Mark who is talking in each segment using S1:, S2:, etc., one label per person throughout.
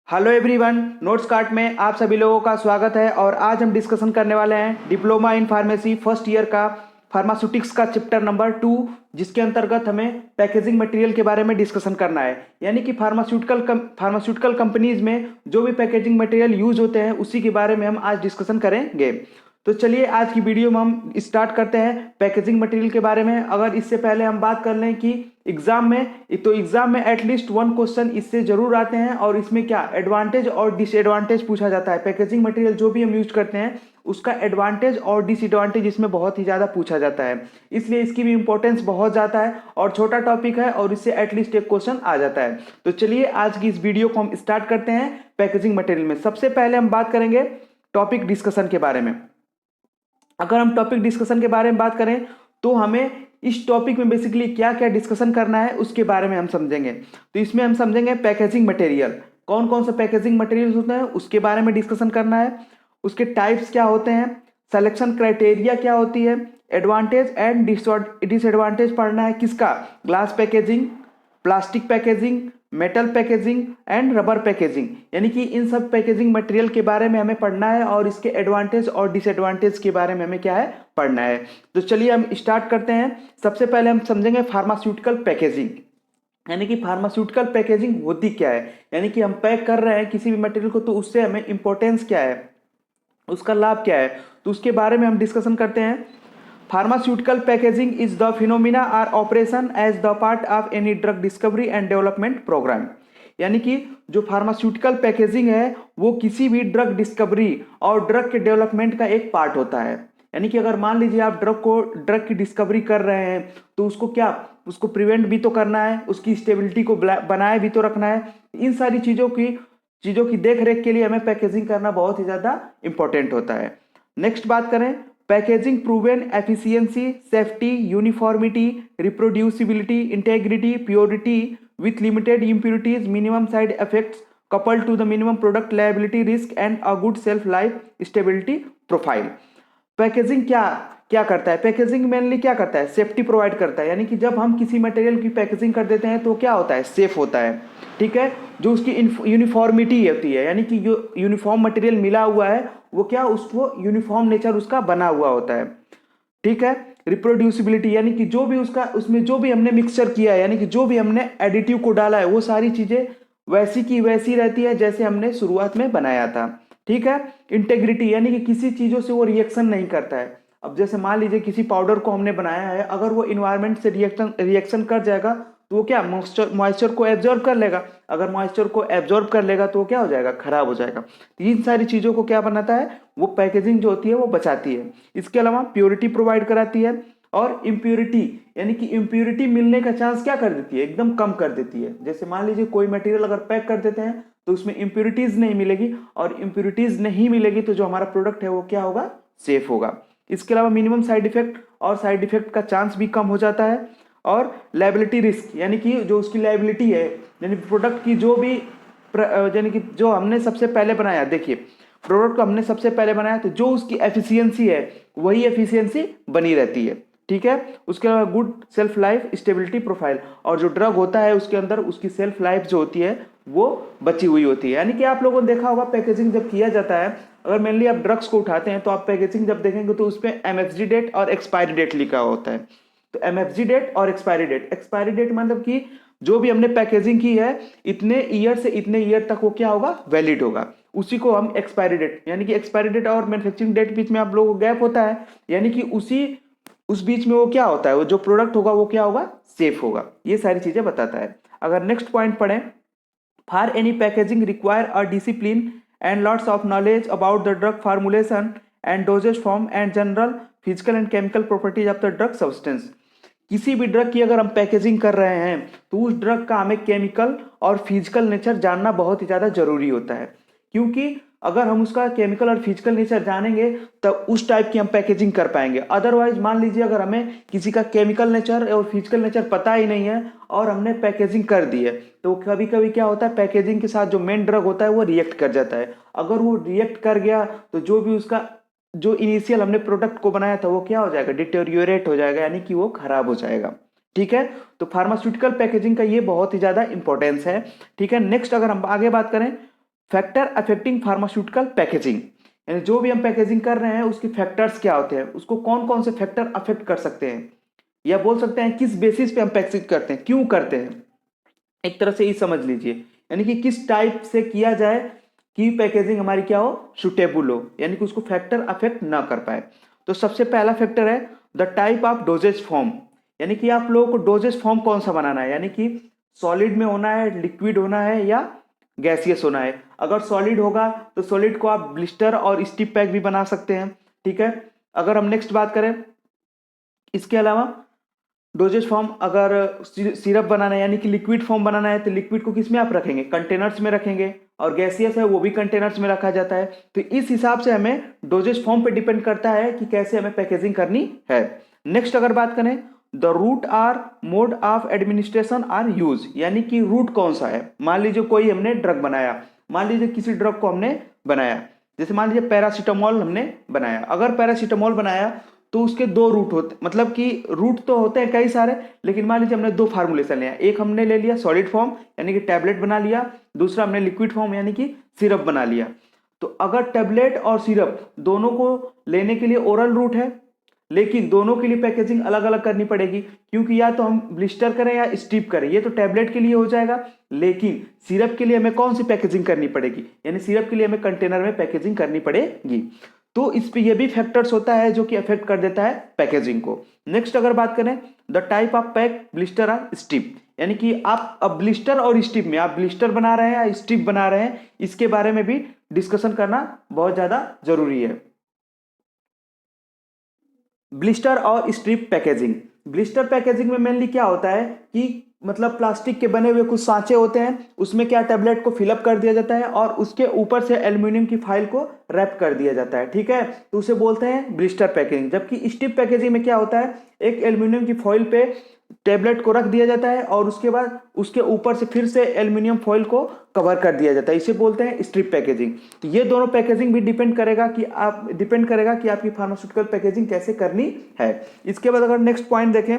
S1: Hello everyone, notes card में आप सभी लोगों का स्वागत है। और आज हम डिस्कशन करने वाले हैं diploma in pharmacy first year का फार्मास्यूटिक्स का चैप्टर नंबर 2, जिसके अंतर्गत हमें पैकेजिंग मटेरियल के बारे में डिस्कशन करना है। यानी कि फार्मास्यूटिकल कंपनीज में जो भी पैकेजिंग मटेरियल यूज होते हैं उसी के बारे में हम आज डिस्कशन करेंगे। तो चलिए आज की वीडियो में हम स्टार्ट करते हैं पैकेजिंग मटेरियल के बारे में। अगर इससे पहले हम बात कर लें कि एग्जाम में एटलीस्ट वन क्वेश्चन इससे जरूर आते हैं, और इसमें क्या एडवांटेज और डिसएडवांटेज पूछा जाता है। पैकेजिंग मटेरियल जो भी हम यूज करते हैं उसका एडवांटेज और डिसएडवांटेज इसमें बहुत ही ज़्यादा पूछा जाता है, इसलिए इसकी भी इंपॉर्टेंस बहुत ज़्यादा है और छोटा टॉपिक है और इससे एटलीस्ट एक क्वेश्चन आ जाता है। तो चलिए आज की इस वीडियो को हम स्टार्ट करते हैं पैकेजिंग मटेरियल में। सबसे पहले हम बात करेंगे टॉपिक डिस्कशन के बारे में। अगर हम टॉपिक डिस्कशन के बारे में बात करें तो हमें इस टॉपिक में बेसिकली क्या क्या डिस्कशन करना है उसके बारे में हम समझेंगे। तो इसमें हम समझेंगे पैकेजिंग मटेरियल, कौन कौन से पैकेजिंग मटेरियल होते हैं उसके बारे में डिस्कशन करना है, उसके टाइप्स क्या होते हैं, सिलेक्शन क्राइटेरिया क्या होती है, एडवांटेज एंड डिसएडवांटेज पढ़ना है किसका, glass packaging, plastic packaging, metal packaging and rubber packaging. यानी कि इन सब पैकेजिंग मटेरियल के बारे में हमें पढ़ना है और इसके एडवांटेज और डिसएडवांटेज के बारे में हमें क्या है पढ़ना है। तो चलिए हम स्टार्ट करते हैं। सबसे पहले हम समझेंगे फार्मास्यूटिकल पैकेजिंग। यानी कि फार्मास्यूटिकल पैकेजिंग होती क्या है, यानी कि हम पैक कर रहे हैं किसी भी मटेरियल को तो उससे हमें इंपॉर्टेंस क्या है, उसका लाभ क्या है, तो उसके बारे में हम डिस्कशन करते हैं। Pharmaceutical packaging is the phenomena or operation as the part of any drug discovery and development program। यानी कि जो फार्मास्यूटिकल पैकेजिंग है वो किसी भी ड्रग डिस्कवरी और ड्रग के डेवलपमेंट का एक पार्ट होता है। यानी कि अगर मान लीजिए आप ड्रग की डिस्कवरी कर रहे हैं तो उसको प्रिवेंट भी तो करना है, उसकी स्टेबिलिटी को बनाए भी तो रखना है। इन सारी चीज़ों की देख रेख के लिए हमें पैकेजिंग करना बहुत ही ज़्यादा इंपॉर्टेंट होता है। नेक्स्ट बात करें packaging proven efficiency, safety, uniformity, reproducibility, integrity, purity with limited impurities, minimum side effects coupled to the minimum product liability risk and a good shelf life stability profile। Packaging क्या क्या करता है, packaging mainly क्या करता है, safety provide करता है। यानी कि जब हम किसी मटेरियल की पैकेजिंग कर देते हैं तो क्या होता है, सेफ होता है। ठीक है, जो उसकी यूनिफॉर्मिटी होती है, यानी कि जो यूनिफॉर्म मटेरियल मिला हुआ है वो क्या उसको यूनिफॉर्म नेचर उसका बना हुआ होता है। ठीक है, रिप्रोड्यूसिबिलिटी यानी कि जो भी उसमें जो भी हमने मिक्सचर किया है, यानी कि जो भी हमने एडिटिव को डाला है वो सारी चीजें वैसी की वैसी रहती है जैसे हमने शुरुआत में बनाया था। ठीक है, इंटेग्रिटी यानी कि किसी चीजों से वो रिएक्शन नहीं करता है। अब जैसे मान लीजिए किसी पाउडर को हमने बनाया है, अगर वो इन्वायरमेंट से रिएक्शन कर जाएगा तो वो क्या मॉइस्चर को एब्जॉर्ब कर लेगा। अगर मॉइस्चर को एब्जॉर्ब कर लेगा तो वो क्या हो जाएगा, खराब हो जाएगा। तो इन सारी चीज़ों को क्या बनाता है, वो पैकेजिंग जो होती है वो बचाती है। इसके अलावा प्योरिटी प्रोवाइड कराती है और इम्प्योरिटी यानी कि इम्प्योरिटी मिलने का चांस क्या कर देती है, एकदम कम कर देती है। जैसे मान लीजिए कोई मटेरियल अगर पैक कर देते हैं तो उसमें इम्प्योरिटीज नहीं मिलेगी, और इम्प्योरिटीज नहीं मिलेगी तो जो हमारा प्रोडक्ट है वो क्या होगा, सेफ होगा। इसके अलावा मिनिमम साइड इफेक्ट, और साइड इफेक्ट का चांस भी कम हो जाता है। और लाइबिलिटी रिस्क यानी कि जो उसकी लाइबिलिटी है, यानी प्रोडक्ट की जो भी यानी कि जो हमने सबसे पहले बनाया, देखिए प्रोडक्ट को हमने सबसे पहले बनाया तो जो उसकी एफिशिएंसी है वही एफिशिएंसी बनी रहती है। ठीक है, उसके अलावा good self life stability profile, और जो ड्रग होता है उसके अंदर उसकी सेल्फ लाइफ जो होती है वो बची हुई होती है। यानी कि आप लोगों ने देखा होगा पैकेजिंग जब किया जाता है, अगर मेनली आप ड्रग्स को उठाते हैं तो आप पैकेजिंग जब देखेंगे तो उस पर एमएफजी डेट और एक्सपायरी डेट लिखा होता है। तो एमएफजी डेट और एक्सपायरी डेट मतलब कि जो भी हमने पैकेजिंग की है इतने ईयर से इतने ईयर तक वो क्या होगा, वैलिड होगा। उसी को हम एक्सपायरी डेट, यानी कि एक्सपायरी डेट और मैन्युफैक्चरिंग डेट बीच में आप लोगों को गैप होता है, यानी कि उस बीच में वो क्या होता है, वो जो प्रोडक्ट होगा वो क्या होगा, सेफ होगा। ये सारी चीजें बताता है। अगर नेक्स्ट पॉइंट पढ़ें, for any packaging require a discipline and lots of knowledge about the drug formulation and doses form and general physical and chemical properties of the drug substance. किसी भी ड्रग की अगर हम पैकेजिंग कर रहे हैं तो उस ड्रग का हमें केमिकल और फिजिकल नेचर जानना बहुत ही ज़्यादा जरूरी होता है, क्योंकि अगर हम उसका केमिकल और फिजिकल नेचर जानेंगे तब उस टाइप की हम पैकेजिंग कर पाएंगे। अदरवाइज मान लीजिए अगर हमें किसी का केमिकल नेचर और फिजिकल नेचर पता ही नहीं है और हमने पैकेजिंग कर दी है तो कभी कभी क्या होता है, पैकेजिंग के साथ जो मेन ड्रग होता है वो रिएक्ट कर जाता है। अगर वो रिएक्ट कर गया तो जो भी उसका जो इनिशियल हमने प्रोडक्ट को बनाया था वो क्या हो जाएगा, डिटेरियोरेट हो जाएगा, यानी कि वो खराब हो जाएगा। ठीक है, तो फार्मास्यूटिकल पैकेजिंग का ये बहुत ही ज्यादा इंपॉर्टेंस है। ठीक है, नेक्स्ट अगर हम आगे बात करें फैक्टर अफेक्टिंग फार्मास्यूटिकल पैकेजिंग, यानी जो भी हम पैकेजिंग कर रहे हैं उसके फैक्टर्स क्या होते हैं, उसको कौन कौन से फैक्टर अफेक्ट कर सकते हैं, या बोल सकते हैं किस बेसिस पे हम पैकेजिंग करते हैं, क्यों करते हैं, एक तरह से ये समझ लीजिए। यानी कि किस टाइप से किया जाए कि पैकेजिंग हमारी क्या हो, सुटेबल हो, यानी कि उसको फैक्टर अफेक्ट ना कर पाए। तो सबसे पहला फैक्टर है the type of doses form, यानी कि आप लोगों को डोजेज फॉर्म कौन सा बनाना है, यानी कि सॉलिड में होना है, लिक्विड होना है, या गैसियस होना है। अगर सॉलिड होगा तो सॉलिड को आप ब्लिस्टर और स्टिप पैक भी बना सकते हैं, ठीक है। अगर हम नेक्स्ट बात करें इसके अलावा डोजेज फॉर्म, अगर सिरप बनाना है यानी कि लिक्विड फॉर्म बनाना है तो लिक्विड को किस में आप रखेंगे, कंटेनर्स में रखेंगे, और गैसियस है वो भी कंटेनर्स में रखा जाता है। तो इस हिसाब से हमें डोजेज फॉर्म पे डिपेंड करता है कि कैसे हमें पैकेजिंग करनी है। नेक्स्ट अगर बात करें the route or mode of administration are use, यानी कि रूट कौन सा है। मान लीजिए कोई हमने ड्रग बनाया, मान लीजिए किसी ड्रग को हमने बनाया, जैसे मान लीजिए पैरासीटामोल हमने बनाया। अगर पैरासीटामोल बनाया तो उसके दो रूट होते, मतलब कि रूट तो होते हैं कई सारे, लेकिन मान लीजिए हमने दो फार्मूलेशन लिया, एक हमने ले लिया सॉलिड फॉर्म यानी कि टैबलेट बना लिया, दूसरा हमने लिक्विड फॉर्म यानी कि सिरप बना लिया। तो अगर टैबलेट और सिरप दोनों को लेने के लिए ओरल रूट है, लेकिन दोनों के लिए पैकेजिंग अलग अलग करनी पड़ेगी, क्योंकि या तो हम ब्लिस्टर करें या स्टीप करें, ये तो टैबलेट के लिए हो जाएगा, लेकिन सिरप के लिए हमें कौन सी पैकेजिंग करनी पड़ेगी, यानी सिरप के लिए हमें कंटेनर में पैकेजिंग करनी पड़ेगी। तो इस पे ये भी फैक्टर्स होता है जो कि अफेक्ट कर देता है पैकेजिंग को। नेक्स्ट अगर बात करें the type of pack blister और स्टिप, यानी कि आप अब ब्लिस्टर और स्टिप में आप ब्लिस्टर बना रहे हैं या स्टिप बना रहे हैं, इसके बारे में भी डिस्कशन करना बहुत ज्यादा जरूरी है। ब्लिस्टर और स्ट्रिप पैकेजिंग, ब्लिस्टर पैकेजिंग में मेनली क्या होता है कि मतलब प्लास्टिक के बने हुए कुछ सांचे होते हैं, उसमें क्या टैबलेट को फिलअप कर दिया जाता है और उसके ऊपर से एल्यूमिनियम की फाइल को रैप कर दिया जाता है, ठीक है। तो उसे बोलते हैं ब्लिस्टर पैकेजिंग। जबकि स्ट्रिप पैकेजिंग में क्या होता है, एक एल्यूमिनियम की फॉइल पे टैबलेट को रख दिया जाता है और उसके बाद उसके ऊपर से फिर से एल्यूमिनियम फॉइल को कवर कर दिया जाता है, इसे बोलते हैं स्ट्रिप पैकेजिंग। तो ये दोनों पैकेजिंग भी डिपेंड करेगा कि आपकी फार्मास्यूटिकल पैकेजिंग कैसे करनी है। इसके बाद अगर नेक्स्ट पॉइंट देखें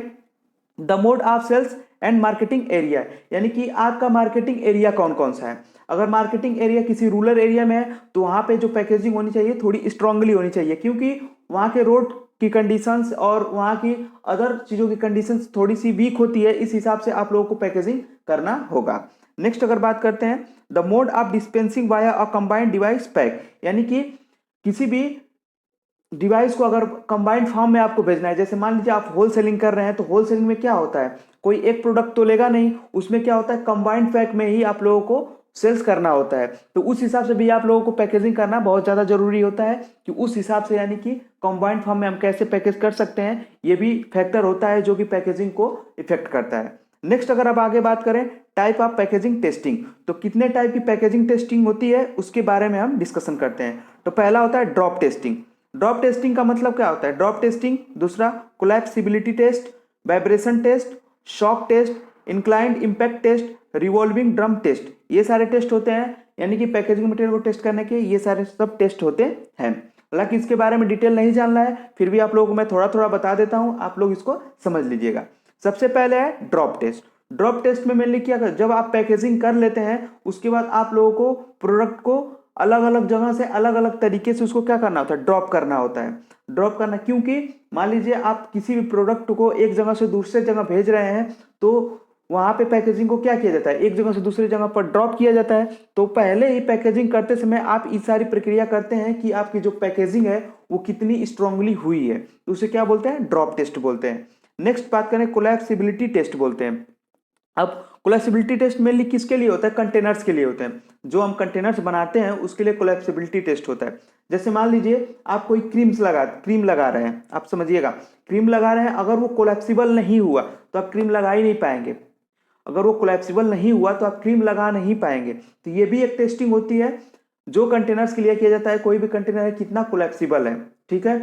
S1: the mode of sales and marketing area, यानी कि आपका मार्केटिंग एरिया कौन कौन सा है। अगर मार्केटिंग एरिया किसी रूरल एरिया में है तो वहां पे जो पैकेजिंग होनी चाहिए थोड़ी स्ट्रांगली होनी चाहिए, क्योंकि वहां के रोड की कंडीशंस और वहां की अदर चीजों की कंडीशंस थोड़ी सी वीक होती है, इस हिसाब से आप लोगों को पैकेजिंग करना होगा। नेक्स्ट अगर बात करते हैं the mode of dispensing via a combined device pack, यानी कि किसी भी डिवाइस को अगर कंबाइंड फॉर्म में आपको भेजना है, जैसे मान लीजिए आप होलसेलिंग कर रहे हैं, तो होलसेलिंग में क्या होता है, कोई एक प्रोडक्ट तो लेगा नहीं, उसमें क्या होता है कंबाइंड पैक में ही आप लोगों को सेल्स करना होता है। तो उस हिसाब से भी आप लोगों को पैकेजिंग करना बहुत ज़्यादा जरूरी होता है कि उस हिसाब से यानी कि कंबाइंड फॉर्म में हम कैसे पैकेज कर सकते हैं, ये भी फैक्टर होता है जो कि पैकेजिंग को इफेक्ट करता है। नेक्स्ट अगर आप आगे बात करें टाइप ऑफ पैकेजिंग टेस्टिंग, तो कितने टाइप की पैकेजिंग टेस्टिंग होती है उसके बारे में हम डिस्कशन करते हैं। तो पहला होता है ड्रॉप टेस्टिंग। ड्रॉप टेस्टिंग का मतलब क्या होता है, ड्रॉप टेस्टिंग, दूसरा collapsibility test, vibration test, shock test, inclined impact test, revolving drum test, ये सारे टेस्ट होते हैं, यानी कि पैकेजिंग मटेरियल को टेस्ट करने के ये सारे सब टेस्ट होते हैं। हालांकि इसके बारे में डिटेल नहीं जानना है, फिर भी आप लोगों को मैं थोड़ा थोड़ा बता देता हूं, आप लोग इसको समझ लीजिएगा। सबसे पहले है ड्रॉप टेस्ट। ड्रॉप टेस्ट में मेनली क्या कर, जब आप पैकेजिंग कर लेते हैं उसके बाद आप लोगों को प्रोडक्ट को अलग अलग जगह से अलग अलग तरीके से उसको क्या करना होता है, ड्रॉप करना होता है। ड्रॉप करना क्योंकि मान लीजिए आप किसी भी प्रोडक्ट को एक जगह से दूसरे जगह भेज रहे हैं, तो वहां पे पैकेजिंग को क्या किया जाता है, एक जगह से दूसरी जगह पर ड्रॉप किया जाता है। तो पहले ही पैकेजिंग करते समय आप ये सारी प्रक्रिया करते हैं कि आपकी जो पैकेजिंग है वो कितनी स्ट्रांगली हुई है, तो उसे क्या बोलते हैं, ड्रॉप टेस्ट बोलते हैं। नेक्स्ट बात करें कोलैप्सिबिलिटी टेस्ट बोलते हैं। अब कोलैप्सिबिलिटी टेस्ट मेनली किसके लिए होता है, कंटेनर्स के लिए होते हैं। जो हम कंटेनर्स बनाते हैं उसके लिए कोलैप्सिबिलिटी टेस्ट होता है। जैसे मान लीजिए आप कोई क्रीम लगा रहे हैं, आप समझिएगा क्रीम लगा रहे हैं, अगर वो कोलैप्सिबल नहीं हुआ तो आप क्रीम लगा ही नहीं पाएंगे, अगर वो कोलैप्सिबल नहीं हुआ तो आप क्रीम लगा नहीं पाएंगे। तो ये भी एक टेस्टिंग होती है जो कंटेनर्स के लिए किया जाता है, कोई भी कंटेनर है कितना कोलैप्सिबल है, ठीक है।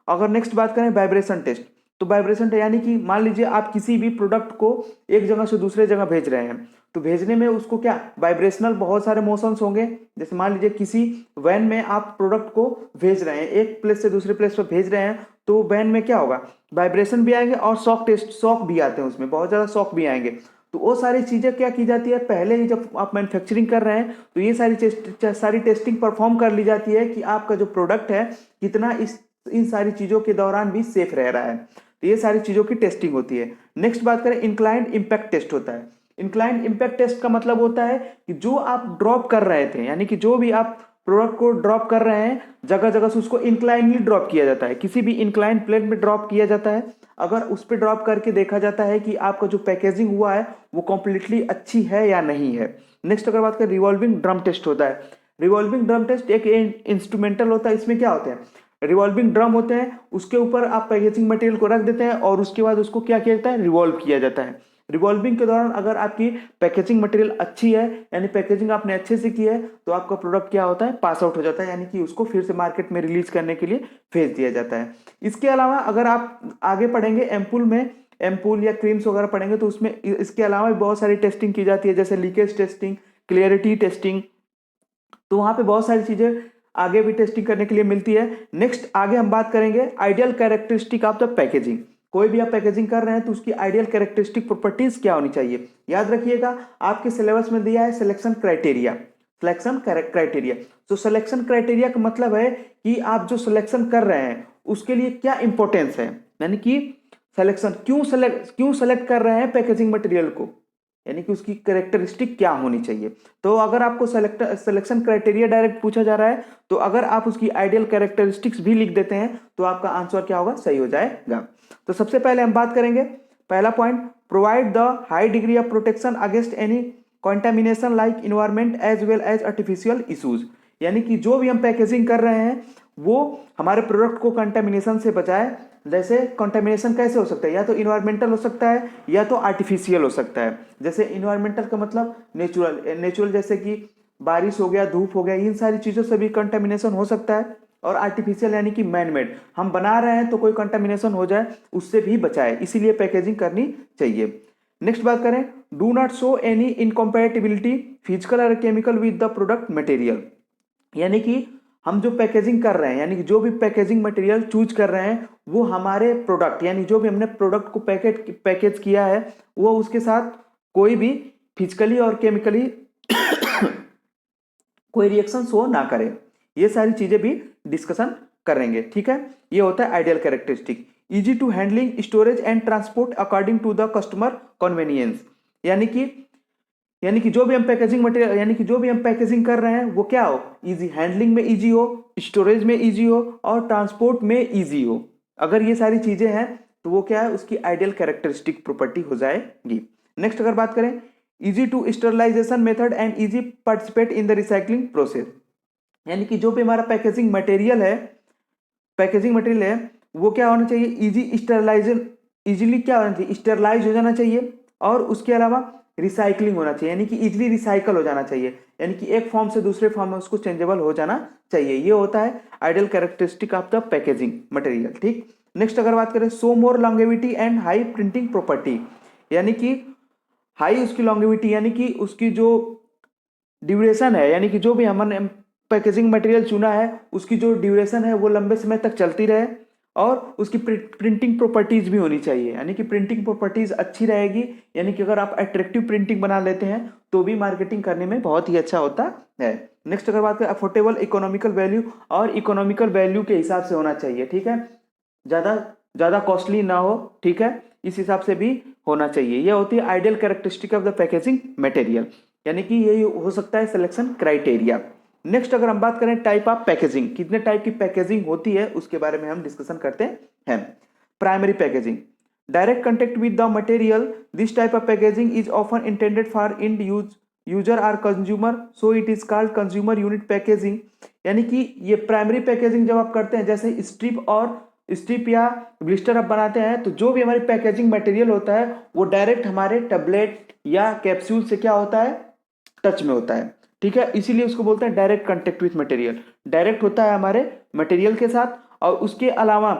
S1: अगर नेक्स्ट बात करें वाइब्रेशन टेस्ट, तो वाइब्रेशन यानी कि मान लीजिए आप किसी भी प्रोडक्ट को एक जगह से दूसरे जगह भेज रहे हैं, तो भेजने में उसको क्या वाइब्रेशनल बहुत सारे मोशंस होंगे। जैसे मान लीजिए किसी वैन में आप प्रोडक्ट को भेज रहे हैं, एक प्लेस से दूसरे प्लेस पर भेज रहे हैं, तो वैन में क्या होगा, वाइब्रेशन भी आएंगे और शॉक भी आते हैं, उसमें बहुत ज़्यादा शॉक भी आएंगे। तो वो सारी चीज़ें क्या की जाती है, पहले ही जब आप मैन्युफैक्चरिंग कर रहे हैं तो ये सारी टेस्टिंग परफॉर्म कर ली जाती है कि आपका जो प्रोडक्ट है कितना इन सारी चीज़ों के दौरान भी सेफ रह रहा है। तो ये सारी चीज़ों की टेस्टिंग होती है। नेक्स्ट बात करें, इंक्लाइंड इम्पैक्ट टेस्ट होता है। इंक्लाइंड इम्पैक्ट टेस्ट का मतलब होता है कि जो आप ड्रॉप कर रहे थे, यानी कि जो भी आप प्रोडक्ट को ड्रॉप कर रहे हैं जगह जगह से उसको इंक्लाइनली ड्रॉप किया जाता है, किसी भी इंक्लाइन प्लेन में ड्रॉप किया जाता है। अगर उस पर ड्रॉप करके देखा जाता है कि आपका जो पैकेजिंग हुआ है वो कम्प्लीटली अच्छी है या नहीं है। नेक्स्ट अगर बात करें, रिवॉल्विंग ड्रम टेस्ट होता है। रिवॉल्विंग ड्रम टेस्ट एक इंस्ट्रूमेंटल होता है। इसमें क्या होते हैं, रिवॉल्विंग ड्रम होते हैं, उसके ऊपर आप पैकेजिंग मटेरियल को रख देते हैं और उसके बाद उसको क्या किया जाता है, रिवॉल्व किया जाता है। रिवॉल्विंग के दौरान अगर आपकी पैकेजिंग मटेरियल अच्छी है, यानी पैकेजिंग आपने अच्छे से की है, तो आपका प्रोडक्ट क्या होता है, पास आउट हो जाता है, यानी कि उसको फिर से मार्केट में रिलीज करने के लिए भेज दिया जाता है। इसके अलावा अगर आप आगे पढ़ेंगे एम्पूल या क्रीम्स वगैरह पढ़ेंगे तो उसमें इसके अलावा भी बहुत सारी टेस्टिंग की जाती है, जैसे लीकेज टेस्टिंग, क्लियरिटी टेस्टिंग। तो वहां पे बहुत सारी चीजें आगे भी टेस्टिंग करने के लिए मिलती है। नेक्स्ट आगे हम बात करेंगे ideal characteristic of the packaging. कोई भी आप पैकेजिंग कर रहे हैं तो उसकी आइडियल कैरेक्टरिस्टिक प्रॉपर्टीज क्या होनी चाहिए, याद रखिएगा आपके सिलेबस में दिया है सिलेक्शन क्राइटेरिया। सिलेक्शन क्राइटेरिया, तो सिलेक्शन क्राइटेरिया का मतलब है कि आप जो सिलेक्शन कर रहे हैं उसके लिए क्या इंपॉर्टेंस है, यानी कि सिलेक्शन क्यों सेलेक्ट कर रहे हैं पैकेजिंग मटेरियल को, यानी कि उसकी कैरेक्टरिस्टिक क्या होनी चाहिए। तो अगर आपको सिलेक्शन क्राइटेरिया डायरेक्ट पूछा जा रहा है तो अगर आप उसकी आइडियल कैरेक्टरिस्टिक्स भी लिख देते हैं तो आपका आंसर क्या होगा, सही हो जाएगा। तो सबसे पहले हम बात करेंगे, पहला point, provide the high degree of protection against any contamination like environment as well as artificial issues. यानी कि जो भी हम पैकेजिंग कर रहे हैं वो हमारे प्रोडक्ट को कंटामिनेशन से बचाए। जैसे कंटामिनेशन कैसे हो सकता है, या तो इन्वायरमेंटल हो सकता है या तो आर्टिफिशियल हो सकता है। जैसे इन्वायरमेंटल का मतलब नेचुरल जैसे कि बारिश हो गया, धूप हो गया, इन सारी चीज़ों से भी कंटामिनेशन हो सकता है। और आर्टिफिशियल यानी कि मैन मेड, हम बना रहे हैं तो कोई कंटामिनेशन हो जाए उससे भी बचाए, इसीलिए पैकेजिंग करनी चाहिए। नेक्स्ट बात करें, do not show any incompatibility physical और chemical with the product material. यानी कि हम जो पैकेजिंग कर रहे हैं, यानी कि जो भी पैकेजिंग मटेरियल चूज कर रहे हैं वो हमारे प्रोडक्ट, यानी जो भी हमने प्रोडक्ट को पैकेज किया है वो उसके साथ कोई भी फिजिकली और केमिकली कोई रिएक्शन शो ना करे। ये सारी चीजें भी डिस्कशन करेंगे, ठीक है। ये होता है ideal characteristic. Easy to handling, storage and transport according to the customer convenience. यानी कि जो भी हम पैकेजिंग मटेरियल, यानी कि जो भी हम पैकेजिंग कर रहे हैं वो क्या हो, इजी, हैंडलिंग में इजी हो, स्टोरेज में इजी हो और ट्रांसपोर्ट में इजी हो। अगर ये सारी चीजें हैं तो वो क्या है, उसकी आइडियल कैरेक्टरिस्टिक प्रॉपर्टी हो जाएगी। नेक्स्ट अगर बात करें, easy to sterilization method and easy participate in the recycling process. यानी कि जो भी हमारा पैकेजिंग मटेरियल है वो क्या होना चाहिए, इजी स्टरलाइजेशन, इजीली क्या होना चाहिए, स्टरलाइज हो जाना चाहिए। और उसके अलावा रिसाइकलिंग होना चाहिए, यानी कि इजीली रिसाइकल हो जाना चाहिए, यानी कि एक फॉर्म से दूसरे फॉर्म में उसको चेंजेबल हो जाना चाहिए। ये होता है ideal characteristic of the packaging material, ठीक। नेक्स्ट अगर बात करें, show more longevity and high printing property. यानी कि हाई उसकी लॉन्गेविटी, यानी कि उसकी जो ड्यूरेशन है, यानी कि जो भी हमने पैकेजिंग मटेरियल चुना है उसकी जो ड्यूरेशन है वो लंबे समय तक चलती रहे। और उसकी प्रिंटिंग प्रॉपर्टीज भी होनी चाहिए, यानी कि प्रिंटिंग प्रॉपर्टीज अच्छी रहेगी, यानी कि अगर आप अट्रैक्टिव प्रिंटिंग बना लेते हैं तो भी मार्केटिंग करने में बहुत ही अच्छा होता है। नेक्स्ट अगर बात करें, अफोर्डेबल इकोनॉमिकल वैल्यू, और इकोनॉमिकल वैल्यू के हिसाब से होना चाहिए, ठीक है, ज़्यादा कॉस्टली ना हो, ठीक है, इस हिसाब से भी होना चाहिए। यह होती है ideal characteristic of the packaging material, यानी कि यही हो सकता है सिलेक्शन क्राइटेरिया। नेक्स्ट अगर हम बात करें टाइप ऑफ पैकेजिंग, कितने टाइप की पैकेजिंग होती है उसके बारे में हम डिस्कशन करते हैं। Primary packaging, direct contact with the material, this type of packaging is often intended for end user or consumer, so it is called consumer unit packaging. यानी कि ये प्राइमरी पैकेजिंग जब आप करते हैं, जैसे स्ट्रिप या ब्लिस्टर आप बनाते हैं, तो जो भी हमारी पैकेजिंग मटेरियल होता है वो डायरेक्ट हमारे टैबलेट या कैप्सूल से क्या होता है, टच में होता है, ठीक है, इसीलिए उसको बोलते हैं direct contact with material. Direct होता है हमारे मटेरियल के साथ, और उसके अलावा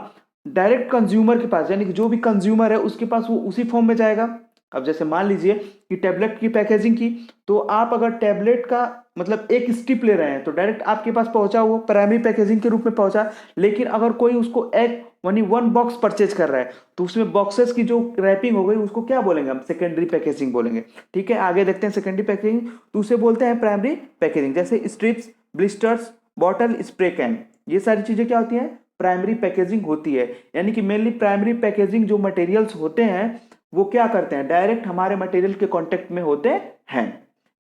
S1: डायरेक्ट कंज्यूमर के पास, यानी कि जो भी कंज्यूमर है उसके पास वो उसी फॉर्म में जाएगा। अब जैसे मान लीजिए कि टैबलेट की पैकेजिंग की, तो आप अगर टैबलेट का मतलब एक स्ट्रिप ले रहे हैं तो डायरेक्ट आपके पास पहुंचा, वो प्राइमरी पैकेजिंग के रूप में पहुंचा। लेकिन अगर कोई उसको एक वन बॉक्स परचेज कर रहा है तो उसमें बॉक्सेस की जो रैपिंग हो गई उसको क्या बोलेंगे हम, सेकेंडरी पैकेजिंग बोलेंगे। ठीक है, आगे देखते हैं सेकेंडरी पैकेजिंग, तो उसे बोलते हैं प्राइमरी पैकेजिंग। जैसे strips, blisters, bottle, spray can, ये सारी चीजें क्या होती हैं, प्राइमरी पैकेजिंग होती है। यानी कि मेनली प्राइमरी पैकेजिंग जो मटेरियल्स होते हैं वो क्या करते हैं, डायरेक्ट हमारे मटेरियल के कांटेक्ट में होते हैं।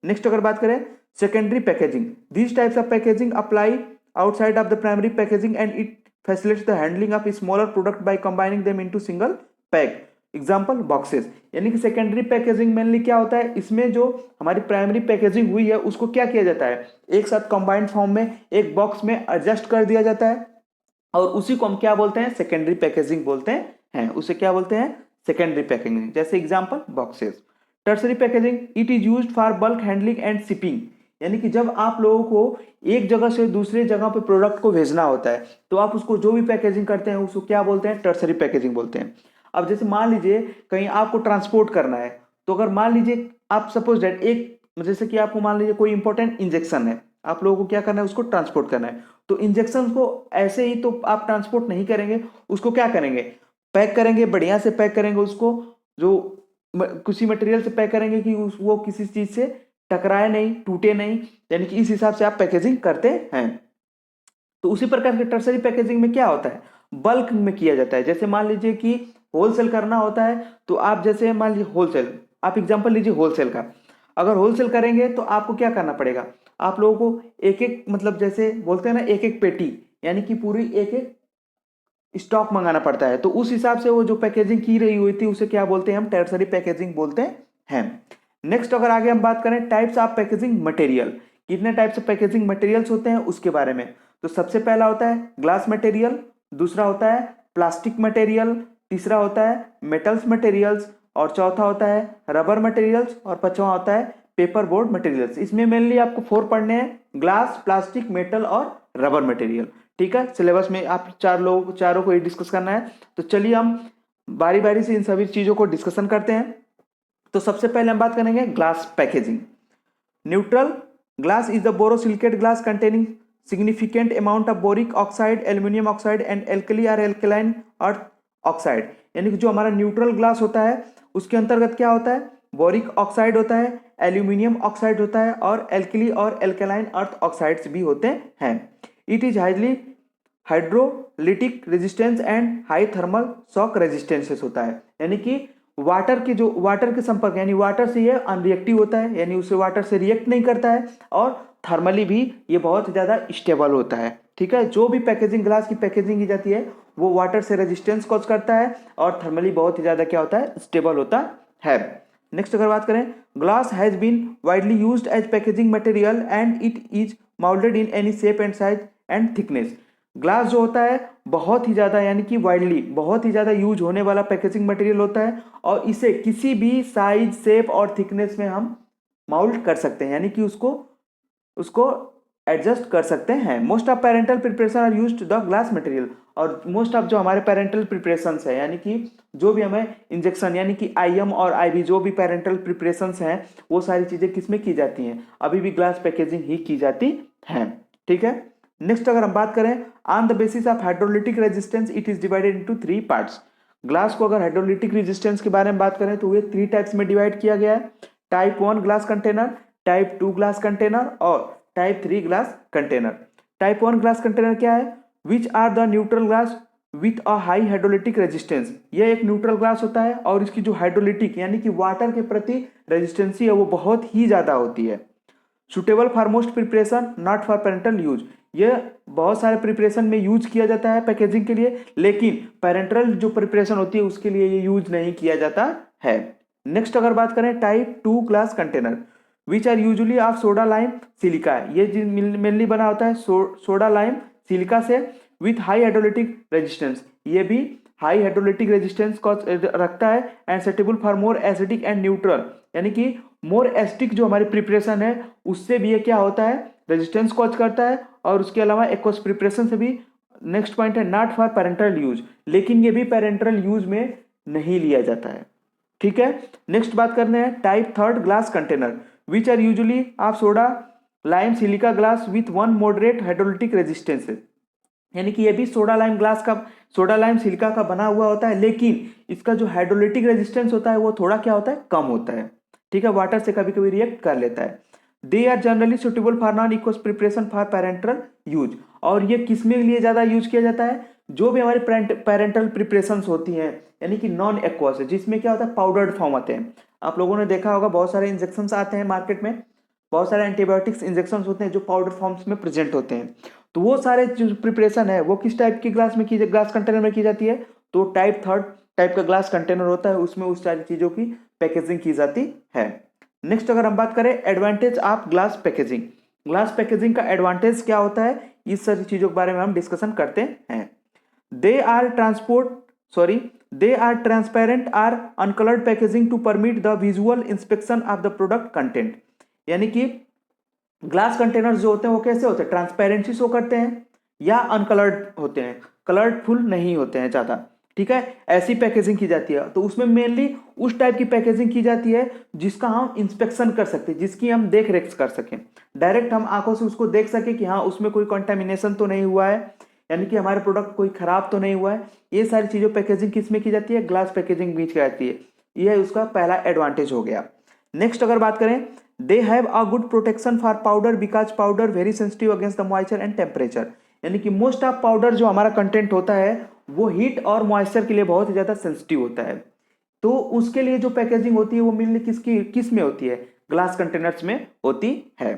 S1: नेक्स्ट अगर बात करें secondary packaging, these types of packaging apply outside of the primary packaging and it facilitates the handling of smaller product by combining them into single pack, example boxes. यानी कि secondary packaging mainly क्या होता है, इसमें जो हमारी primary packaging हुई है उसको क्या किया जाता है, एक साथ कंबाइंड फॉर्म में एक बॉक्स में एडजस्ट कर दिया जाता है और उसी को हम क्या बोलते हैं, सेकेंडरी पैकेजिंग बोलते हैं। उसे क्या बोलते हैं, सेकेंडरी पैकेजिंग। जैसे example boxes. Tertiary packaging, it is used for bulk handling and shipping. यानी कि जब आप लोगों को एक जगह से दूसरे जगह पे प्रोडक्ट को भेजना होता है तो आप उसको जो भी पैकेजिंग करते हैं उसको क्या बोलते हैं, टर्सरी पैकेजिंग बोलते हैं। अब जैसे मान लीजिए कहीं आपको ट्रांसपोर्ट करना है, तो अगर मान लीजिए आप सपोज दैट एक, जैसे कि आपको मान लीजिए कोई इंपॉर्टेंट इंजेक्शन है, आप लोगों को क्या करना है, उसको ट्रांसपोर्ट करना है, तो इंजेक्शन को ऐसे ही तो आप ट्रांसपोर्ट नहीं करेंगे, उसको क्या करेंगे, पैक करेंगे, बढ़िया से पैक करेंगे उसको, जो किसी मटेरियल से पैक करेंगे कि वो किसी चीज से टकराए नहीं, टूटे नहीं, यानी कि इस हिसाब से आप पैकेजिंग करते हैं। तो उसी प्रकार के टर्सरी पैकेजिंग में क्या होता है, बल्क में किया जाता है। जैसे मान लीजिए कि होलसेल करना होता है तो आप जैसे मान लीजिए होलसेल, आप एग्जांपल लीजिए होलसेल का, अगर होलसेल करेंगे तो आपको क्या करना पड़ेगा, आप लोगों को एक एक, मतलब जैसे बोलते हैं ना एक एक पेटी, यानी कि पूरी एक एक स्टॉक मंगाना पड़ता है। तो उस हिसाब से वो जो पैकेजिंग की रही हुई थी उसे क्या बोलते हैं, हम टर्सरी पैकेजिंग बोलते हैं। नेक्स्ट अगर आगे हम बात करें टाइप्स ऑफ पैकेजिंग मटेरियल, कितने टाइप्स ऑफ पैकेजिंग मटेरियल्स होते हैं उसके बारे में, तो सबसे पहला होता है ग्लास मटेरियल, दूसरा होता है प्लास्टिक मटेरियल, तीसरा होता है मेटल्स मटेरियल्स, और चौथा होता है रबर मटेरियल्स, और पांचवा होता है पेपर बोर्ड मटेरियल्स। इसमें मेनली आपको 4 पढ़ने हैं, ग्लास, प्लास्टिक, मेटल और रबर मटेरियल। ठीक है, सिलेबस में आप चारों को ही डिस्कस करना है। तो चलिए हम बारी बारी से इन सभी चीजों को डिस्कशन करते हैं। तो सबसे पहले हम बात करेंगे glass packaging. Neutral glass is the borosilicate glass containing significant amount of boric oxide, aluminium oxide and alkali और एल्कलाइन अर्थ ऑक्साइड। यानी कि जो हमारा न्यूट्रल ग्लास होता है उसके अंतर्गत क्या होता है, बोरिक ऑक्साइड होता है, एल्यूमिनियम ऑक्साइड होता है और एल्कली और एल्कलाइन अर्थ ऑक्साइड्स भी होते हैं। It is highly hydrolytic resistance and high thermal shock resistances होता है। यानी कि वाटर के संपर्क, यानी वाटर से ये अनरिएक्टिव होता है, यानी उसे वाटर से रिएक्ट नहीं करता है, और थर्मली भी ये बहुत ज़्यादा स्टेबल होता है। ठीक है, जो भी पैकेजिंग ग्लास की पैकेजिंग की जाती है वो वाटर से रेजिस्टेंस कॉज करता है और थर्मली बहुत ही ज़्यादा क्या होता है, स्टेबल होता है। नेक्स्ट अगर बात करें, glass has been widely used as packaging material and it is moulded in any shape and size and thickness. Glass जो होता है बहुत ही ज़्यादा, यानी कि वाइडली बहुत ही ज़्यादा यूज होने वाला पैकेजिंग मटेरियल होता है और इसे किसी भी साइज, शेप और थिकनेस में हम माउल्ड कर सकते हैं, यानी कि उसको एडजस्ट कर सकते हैं। Most of parental preparation are used the glass material, और मोस्ट ऑफ जो हमारे पेरेंटल प्रिपरेशंस है, यानी कि जो भी हमें इंजेक्शन, यानी कि आईएम और आईवी, जो भी पेरेंटल प्रिपरेशंस हैं वो सारी चीज़ें किस में की जाती हैं, अभी भी ग्लास पैकेजिंग ही की जाती हैं। ठीक है, नेक्स्ट अगर हम बात करें, on the basis of hydrolytic resistance it is divided into 3 parts. Glass को अगर हाइड्रोलिटिक रेजिस्टेंस के बारे में बात करें तो ये 3 टाइप्स में डिवाइड किया गया है, type 1 glass container, type 2 glass container और type 3 glass container. Type 1 glass container क्या है, which are the neutral glass with a high hydrolytic resistance. यह एक न्यूट्रल ग्लास होता है और इसकी जो हाइड्रोलिटिक यानी कि वाटर के प्रति रेजिस्टेंसी है वो बहुत ही ज्यादा होती है। Suitable for most preparation, not for parental use. यह बहुत सारे प्रिपरेशन में यूज किया जाता है पैकेजिंग के लिए, लेकिन पेरेंटल जो प्रिपरेशन होती है उसके लिए ये यूज नहीं किया जाता है। नेक्स्ट अगर बात करें, type 2 glass container which are usually of soda lime silica. ये मेनली बना होता है सोडा लाइम सिलिका से, विथ हाई हाइड्रोलिटिक रेजिस्टेंस। ये भी हाई हाइड्रोलिटिक रेजिस्टेंस को रखता है and suitable for more acidic and neutral, यानी कि मोर एसिडिक जो हमारी प्रिपरेशन है उससे भी ये क्या होता है, रेजिस्टेंस कॉज करता है, और उसके अलावा एक्वस प्रिपरेशन से भी। नेक्स्ट पॉइंट है नॉट फॉर पेरेंटल यूज, लेकिन ये भी पेरेंटल यूज में नहीं लिया जाता है। ठीक है, नेक्स्ट बात करते हैं type 3 glass container which are usually of soda lime silica glass with 1 moderate hydrolytic resistance, यानी कि ये भी सोडा लाइम सिलिका का बना हुआ होता है, लेकिन इसका जो हाइड्रोलिटिक रेजिस्टेंस होता है वो थोड़ा क्या होता है, कम होता है। ठीक है, वाटर से कभी कभी रिएक्ट कर लेता है। They are generally suitable for non aqueous preparation for parental use, और ये किस में लिए ज़्यादा यूज किया जाता है, जो भी हमारी पेरेंटल प्रिपरेशंस होती हैं, यानी कि नॉन एक्वस, जिसमें क्या होता है, पाउडर्ड फॉर्म आते हैं। आप लोगों ने देखा होगा बहुत सारे इंजेक्शन आते हैं मार्केट में, बहुत सारे एंटीबायोटिक्स इंजेक्शन होते हैं जो पाउडर फॉर्म्स में प्रेजेंट होते हैं। तो वो सारे जो प्रिपरेशन है वो किस टाइप की ग्लास कंटेनर में की जाती है, तो टाइप 3 टाइप का ग्लास कंटेनर होता है, उसमें उस सारी चीज़ों की पैकेजिंग की जाती है। नेक्स्ट अगर हम बात करें एडवांटेज ऑफ ग्लास पैकेजिंग का एडवांटेज क्या होता है, इस सारी चीज़ों के बारे में हम डिस्कशन करते हैं। They are transparent or uncoloured packaging to permit the visual inspection of the product content, यानी कि ग्लास कंटेनर्स जो होते हैं वो कैसे होते हैं, ट्रांसपेरेंसी शो करते हैं या अनकलर्ड होते हैं, कलरफुल नहीं होते हैं ज़्यादा। ठीक है, ऐसी पैकेजिंग की जाती है। तो उसमें मेनली उस टाइप की पैकेजिंग की जाती है जिसका हम इंस्पेक्शन कर सकते हैं, जिसकी हम देख रेख कर सकें, डायरेक्ट हम आंखों से उसको देख सकें कि हाँ उसमें कोई कंटेमिनेशन तो नहीं हुआ है, यानी कि हमारे प्रोडक्ट कोई खराब तो नहीं हुआ है। ये सारी चीज़ों पैकेजिंग किस में की जाती है, ग्लास पैकेजिंग में की जाती है। यह उसका पहला एडवांटेज हो गया। नेक्स्ट अगर बात करें, they have a good protection for powder because powder very sensitive against the moisture and temperature, यानी कि मोस्ट ऑफ पाउडर जो हमारा कंटेंट होता है वो हीट और मॉइस्चर के लिए बहुत ही ज़्यादा सेंसिटिव होता है। तो उसके लिए जो पैकेजिंग होती है वो मेनली किस में होती है, ग्लास कंटेनर्स में होती है।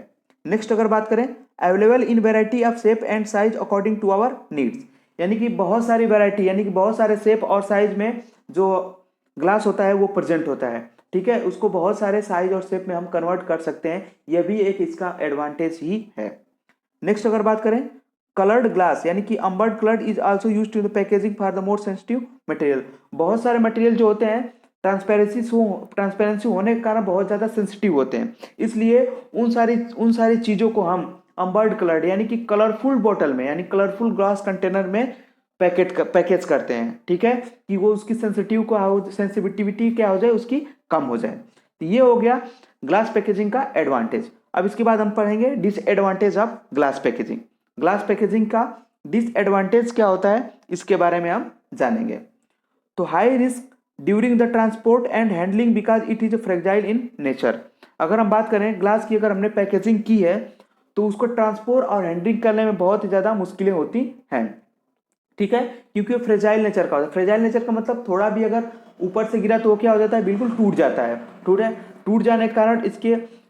S1: नेक्स्ट अगर बात करें, available in variety of shape and size according to our needs, यानी कि बहुत सारी वेराइटी, यानी कि बहुत सारे शेप और साइज में जो ग्लास होता है वो प्रेजेंट होता है। ठीक है, उसको बहुत सारे साइज और शेप में हम कन्वर्ट कर सकते हैं, यह भी एक इसका एडवांटेज ही है। नेक्स्ट अगर बात करें, कलर्ड ग्लास, यानी कि ambered coloured is also used to the packaging for the more sensitive material, बहुत सारे मटेरियल जो होते हैं ट्रांसपेरेंसी होने के कारण बहुत ज़्यादा सेंसिटिव होते हैं, इसलिए उन सारी चीज़ों को हम अम्बर्ड कलर्ड यानी कि कलरफुल बोतल में, यानी कलरफुल ग्लास कंटेनर में पैकेज करते हैं। ठीक है, कि वो उसकी सेंसिटिविटी क्या हो जाए, उसकी कम हो जाए। तो ये हो गया ग्लास पैकेजिंग का एडवांटेज। अब इसके बाद हम पढ़ेंगे disadvantage of glass packaging. Glass packaging का डिसएडवांटेज क्या होता है, इसके बारे में हम जानेंगे। तो high risk during the transport and handling because it is fragile in nature, अगर हम बात करें ग्लास की, अगर हमने पैकेजिंग की है तो उसको ट्रांसपोर्ट और हैंडलिंग करने में बहुत ही ज़्यादा मुश्किलें होती हैं। ठीक है, क्योंकि फ्रेजाइल नेचर का होता है। फ्रेजाइल नेचर का मतलब थोड़ा भी अगर ऊपर से गिरा तो वो क्या हो जाता है, बिल्कुल टूट जाता है। टूट जाने के कारण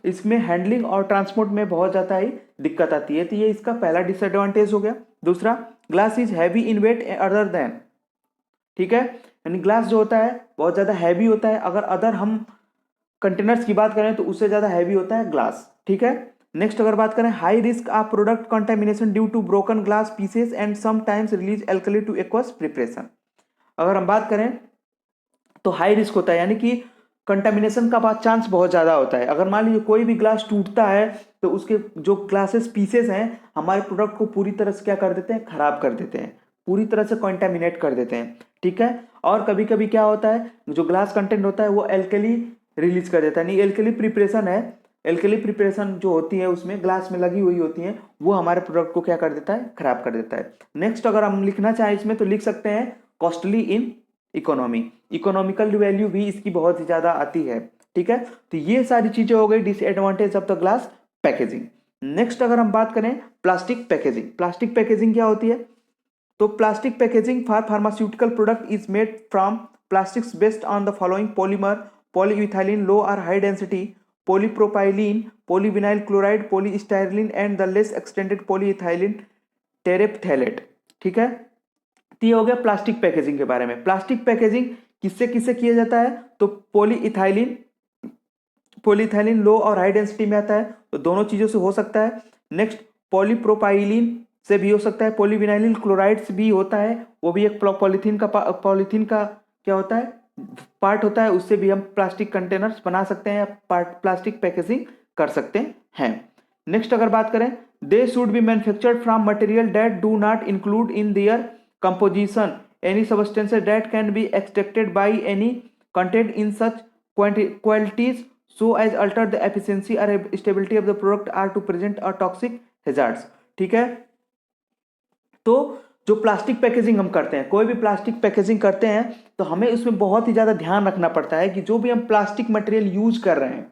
S1: इसमें हैंडलिंग और ट्रांसपोर्ट में बहुत ज़्यादा ही दिक्कत आती है। तो ये इसका पहला डिसएडवांटेज हो गया। दूसरा, glass is heavy in weight other than, ठीक है, यानी ग्लास जो होता है बहुत ज़्यादा हैवी होता है, अगर अदर हम कंटेनर्स की बात करें तो उससे ज़्यादा हैवी होता है ग्लास। ठीक है, नेक्स्ट अगर बात करें, high risk of product contamination due to broken glass pieces and sometimes release alkali to aqueous preparation, अगर हम बात करें तो हाई रिस्क होता है, यानी कि कंटेमिनेशन का चांस बहुत ज़्यादा होता है। अगर मान लीजिए कोई भी ग्लास टूटता है तो उसके जो ग्लासेस पीसेस हैं हमारे प्रोडक्ट को पूरी तरह से क्या कर देते हैं, खराब कर देते हैं, पूरी तरह से कंटेमिनेट कर देते हैं। ठीक है, और कभी कभी क्या होता है, जो ग्लास कंटेंट होता है वो एल्कली रिलीज कर देता है, नहीं एल्कली प्रिपरेशन है, एल्कली प्रिपरेशन जो होती है उसमें ग्लास में लगी हुई होती है, वो हमारे प्रोडक्ट को क्या कर देता है, खराब कर देता है। नेक्स्ट अगर हम लिखना चाहें इसमें तो लिख सकते हैं costly in economy, economical value भी इसकी बहुत ही ज़्यादा आती है। ठीक है, तो ये सारी चीज़ें हो गई disadvantage of the glass packaging. Next अगर हम बात करें प्लास्टिक पैकेजिंग, प्लास्टिक पैकेजिंग क्या होती है, तो plastic packaging for pharmaceutical product is made from plastics based on the following polymer, polyethylene low और high density, polypropylene, polyvinyl chloride, polystyrene and the less extended polyethylene terephthalate. ठीक है, तो ये हो गया प्लास्टिक पैकेजिंग के बारे में। प्लास्टिक पैकेजिंग किससे किससे किया जाता है, तो पॉलीइथाइलिन लो और हाई डेंसिटी में आता है, तो दोनों चीज़ों से हो सकता है। नेक्स्ट, पॉलीप्रोपाइलीन से भी हो सकता है, पॉलीविनाइलिन क्लोराइड से भी होता है, वो भी एक पॉलीथीन का क्या होता है, पार्ट होता है, उससे भी हम प्लास्टिक कंटेनर्स बना सकते हैं या प्लास्टिक पैकेजिंग कर सकते हैं। नेक्स्ट अगर बात करें, they should be manufactured from material that do not include in their composition any substances that can be extracted by any content in such quantities so as alter the efficiency और stability of the product or to present a toxic hazards. ठीक है, तो जो plastic packaging हम करते हैं, कोई भी प्लास्टिक पैकेजिंग करते हैं तो हमें उसमें बहुत ही ज़्यादा ध्यान रखना पड़ता है कि जो भी हम प्लास्टिक मटेरियल यूज कर रहे हैं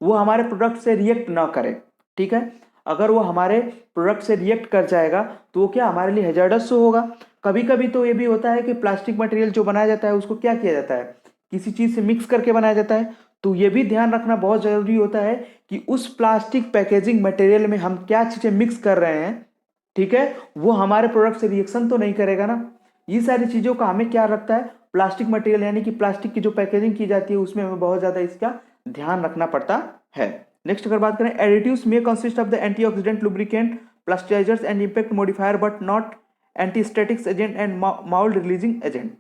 S1: वो हमारे प्रोडक्ट से रिएक्ट ना करे। ठीक है, अगर वो हमारे प्रोडक्ट से रिएक्ट कर जाएगा तो वो क्या हमारे लिए हैजार्डस होगा। कभी कभी तो ये भी होता है कि प्लास्टिक मटेरियल जो बनाया जाता है उसको क्या किया जाता है, किसी चीज़ से मिक्स करके बनाया जाता है। तो ये भी ध्यान रखना बहुत ज़रूरी होता है कि उस प्लास्टिक पैकेजिंग मटेरियल में हम क्या चीज़ें मिक्स कर रहे हैं, ठीक है, वो हमारे प्रोडक्ट से रिएक्शन तो नहीं करेगा ना। ये सारी चीज़ों का हमें क्या रखता है, प्लास्टिक मटेरियल यानी कि प्लास्टिक की जो पैकेजिंग की जाती है उसमें हमें बहुत ज़्यादा इसका ध्यान रखना पड़ता है। नेक्स्ट अगर बात करें, एडिटिव्स में consist of the antioxidant, lubricant, plasticisers and impact modifier but not antistatics agent and mould releasing agent.